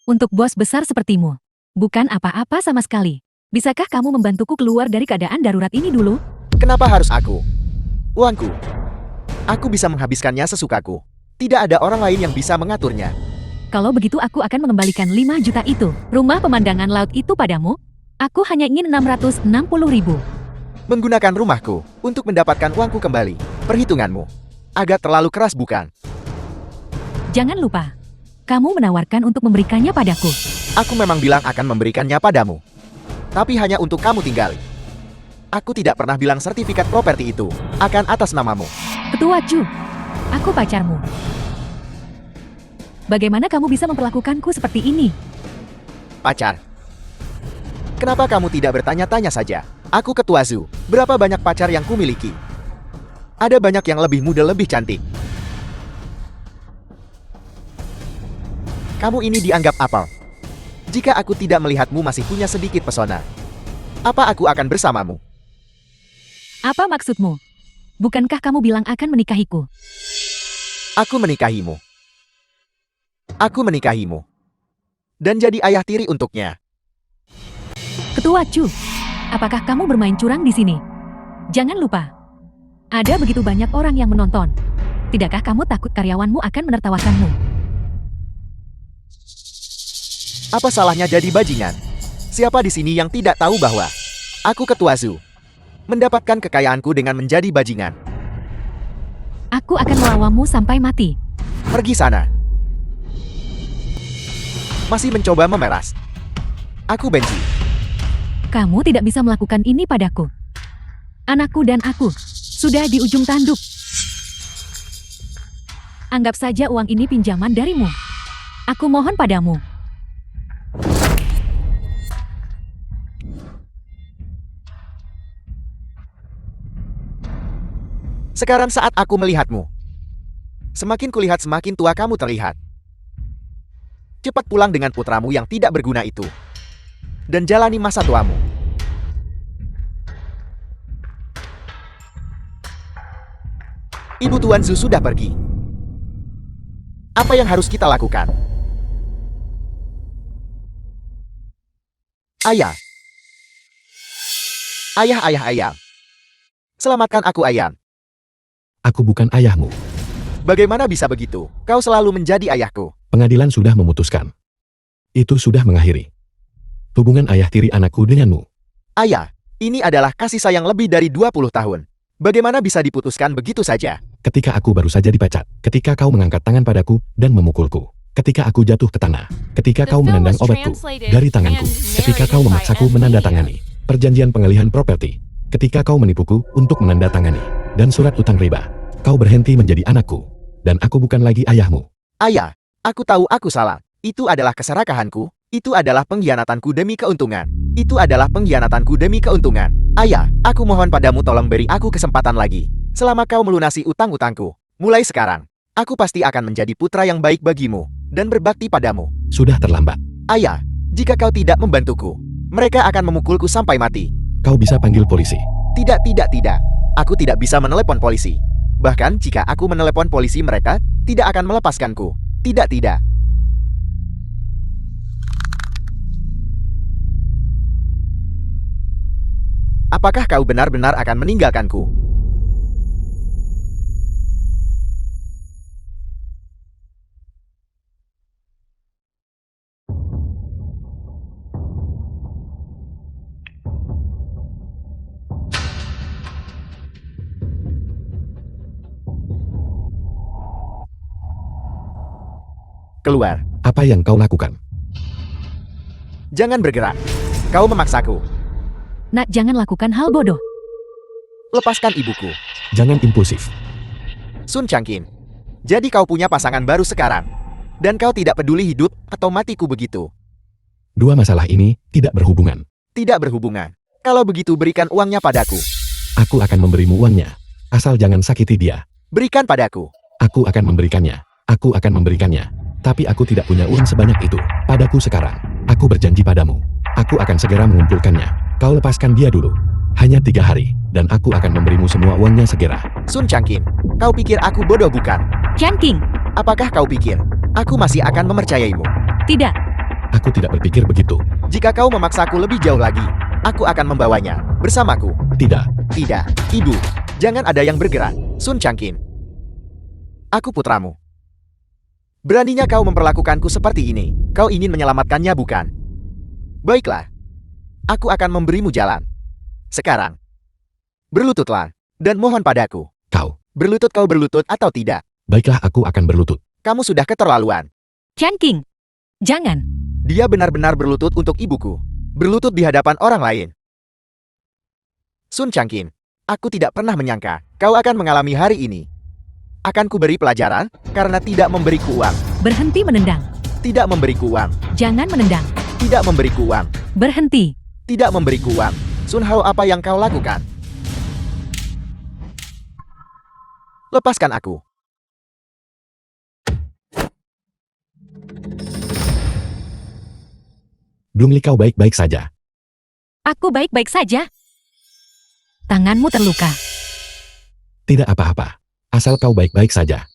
Untuk bos besar sepertimu. Bukan apa-apa sama sekali. Bisakah kamu membantuku keluar dari keadaan darurat ini dulu? Kenapa harus aku? Uangku. Aku bisa menghabiskannya sesukaku. Tidak ada orang lain yang bisa mengaturnya. Kalau begitu aku akan mengembalikan 5 juta itu. Rumah pemandangan laut itu padamu? Aku hanya ingin 660.000. Menggunakan rumahku untuk mendapatkan uangku kembali. Perhitunganmu agak terlalu keras bukan? Jangan lupa. Kamu menawarkan untuk memberikannya padaku. Aku memang bilang akan memberikannya padamu. Tapi hanya untuk kamu tinggali. Aku tidak pernah bilang sertifikat properti itu akan atas namamu. Ketua Chu, aku pacarmu. Bagaimana kamu bisa memperlakukanku seperti ini? Pacar. Kenapa kamu tidak bertanya-tanya saja? Aku ketua Zhu. Berapa banyak pacar yang kumiliki? Ada banyak yang lebih muda, lebih cantik. Kamu ini dianggap apel. Jika aku tidak melihatmu masih punya sedikit pesona, apa aku akan bersamamu? Apa maksudmu? Bukankah kamu bilang akan menikahiku? Aku menikahimu. Aku menikahimu. Dan jadi ayah tiri untuknya. Ketua Chu, apakah kamu bermain curang di sini? Jangan lupa, ada begitu banyak orang yang menonton. Tidakkah kamu takut karyawanmu akan menertawakanmu? Apa salahnya jadi bajingan? Siapa di sini yang tidak tahu bahwa aku ketua Zhu? Mendapatkan kekayaanku dengan menjadi bajingan. Aku akan melawanmu sampai mati. Pergi sana. Masih mencoba memeras. Aku benci. Kamu tidak bisa melakukan ini padaku. Anakku dan aku sudah di ujung tanduk. Anggap saja uang ini pinjaman darimu. Aku mohon padamu. Sekarang saat aku melihatmu, semakin kulihat semakin tua kamu terlihat. Cepat pulang dengan putramu yang tidak berguna itu. Dan jalani masa tuamu. Ibu Tuan Zhu sudah pergi. Apa yang harus kita lakukan? Ayah. Ayah. Selamatkan aku, ayah. Aku bukan ayahmu. Bagaimana bisa begitu? Kau selalu menjadi ayahku. Pengadilan sudah memutuskan. Itu sudah mengakhiri hubungan ayah tiri anakku denganmu. Ayah, ini adalah kasih sayang lebih dari 20 tahun. Bagaimana bisa diputuskan begitu saja? Ketika aku baru saja dipecat, ketika kau mengangkat tangan padaku dan memukulku, ketika aku jatuh ke tanah, ketika kau menendang obatku dari tanganku, ketika kau memaksaku menandatangani perjanjian pengalihan properti, ketika kau menipuku untuk menandatangani dan surat utang riba, kau berhenti menjadi anakku, dan aku bukan lagi ayahmu. Ayah, aku tahu aku salah. Itu adalah keserakahanku. Itu adalah pengkhianatanku demi keuntungan. Itu adalah pengkhianatanku demi keuntungan. Ayah, aku mohon padamu tolong beri aku kesempatan lagi. Selama kau melunasi utang-utangku. Mulai sekarang, aku pasti akan menjadi putra yang baik bagimu dan berbakti padamu. Sudah terlambat. Ayah, jika kau tidak membantuku, mereka akan memukulku sampai mati. Kau bisa panggil polisi. Tidak. Aku tidak bisa menelepon polisi. Bahkan jika aku menelepon polisi, mereka tidak akan melepaskanku. Tidak. Apakah kau benar-benar akan meninggalkanku? Keluar. Apa yang kau lakukan? Jangan bergerak. Kau memaksaku. Nak, jangan lakukan hal bodoh. Lepaskan ibuku. Jangan impulsif. Sun Changqing. Jadi kau punya pasangan baru sekarang. Dan kau tidak peduli hidup atau matiku begitu. Dua masalah ini tidak berhubungan. Tidak berhubungan. Kalau begitu berikan uangnya padaku. Aku akan memberimu uangnya. Asal jangan sakiti dia. Berikan padaku. Aku akan memberikannya. Aku akan memberikannya. Tapi aku tidak punya uang sebanyak itu. Padaku sekarang. Aku berjanji padamu. Aku akan segera mengumpulkannya. Kau lepaskan dia dulu. Hanya 3 hari. Dan aku akan memberimu semua uangnya segera. Sun Changqing, kau pikir aku bodoh bukan? Changqing, Apakah kau pikir aku masih akan mempercayaimu? tidak. Aku tidak berpikir begitu. Jika kau memaksaku lebih jauh lagi, aku akan membawanya bersamaku. Tidak. Tidak, ibu. Jangan ada yang bergerak. Sun Changqing. Aku putramu. Beraninya kau memperlakukanku seperti ini. Kau ingin menyelamatkannya bukan? Baiklah. Aku akan memberimu jalan. Sekarang. Berlututlah. Dan mohon padaku. Kau. Berlutut kau berlutut atau tidak? Baiklah, aku akan berlutut. Kamu sudah keterlaluan. Changqing, jangan. Dia benar-benar berlutut untuk ibuku. Berlutut di hadapan orang lain. Sun Changqing, aku tidak pernah menyangka kau akan mengalami hari ini. Akan kuberi pelajaran karena tidak memberiku uang. Berhenti menendang. Tidak memberiku uang. Jangan menendang. Tidak memberiku uang. Berhenti. Tidak memberiku uang. Sun Hao, apa yang kau lakukan? Lepaskan aku. Dungli, kau baik-baik saja. Aku baik-baik saja. Tanganmu terluka. Tidak apa-apa. Asal kau baik-baik saja.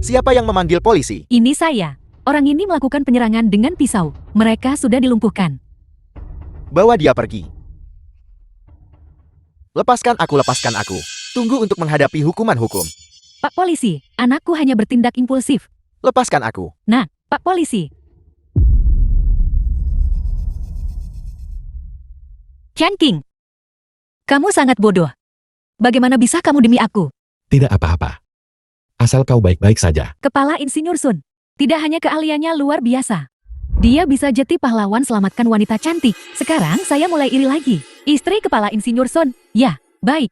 Siapa yang memanggil polisi? Ini saya. Orang ini melakukan penyerangan dengan pisau. Mereka sudah dilumpuhkan. Bawa dia pergi. Lepaskan aku, lepaskan aku. Tunggu untuk menghadapi hukuman hukum. Pak Polisi, anakku hanya bertindak impulsif. Lepaskan aku. Nah, Pak Polisi. Changqing, kamu sangat bodoh. Bagaimana bisa kamu demi aku? Tidak apa-apa. Asal kau baik-baik saja. Kepala Insinyur Sun. Tidak hanya keahliannya luar biasa. Dia bisa jadi pahlawan selamatkan wanita cantik. Sekarang saya mulai iri lagi. Istri Kepala Insinyur Sun. Ya, baik.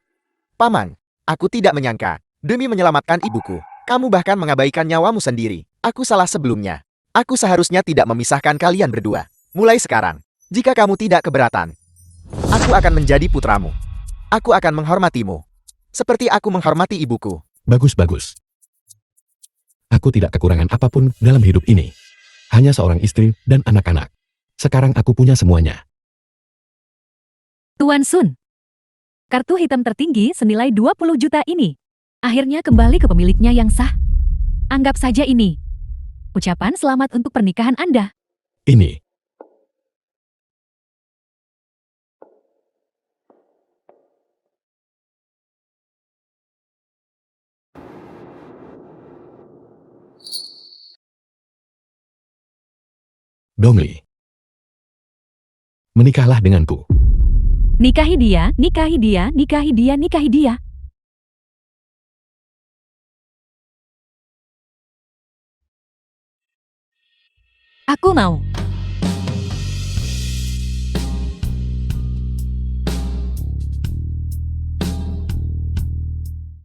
Paman, aku tidak menyangka. Demi menyelamatkan ibuku, kamu bahkan mengabaikan nyawamu sendiri. Aku salah sebelumnya. Aku seharusnya tidak memisahkan kalian berdua. Mulai sekarang, jika kamu tidak keberatan, aku akan menjadi putramu. Aku akan menghormatimu. Seperti aku menghormati ibuku. Bagus-bagus. Aku tidak kekurangan apapun dalam hidup ini. Hanya seorang istri dan anak-anak. Sekarang aku punya semuanya. Tuan Sun. Kartu hitam tertinggi senilai 20 juta ini. Akhirnya kembali ke pemiliknya yang sah. Anggap saja ini ucapan selamat untuk pernikahan Anda. Ini. Dongli. Menikahlah denganku. Nikahi dia, nikahi dia, nikahi dia, nikahi dia. Aku mau.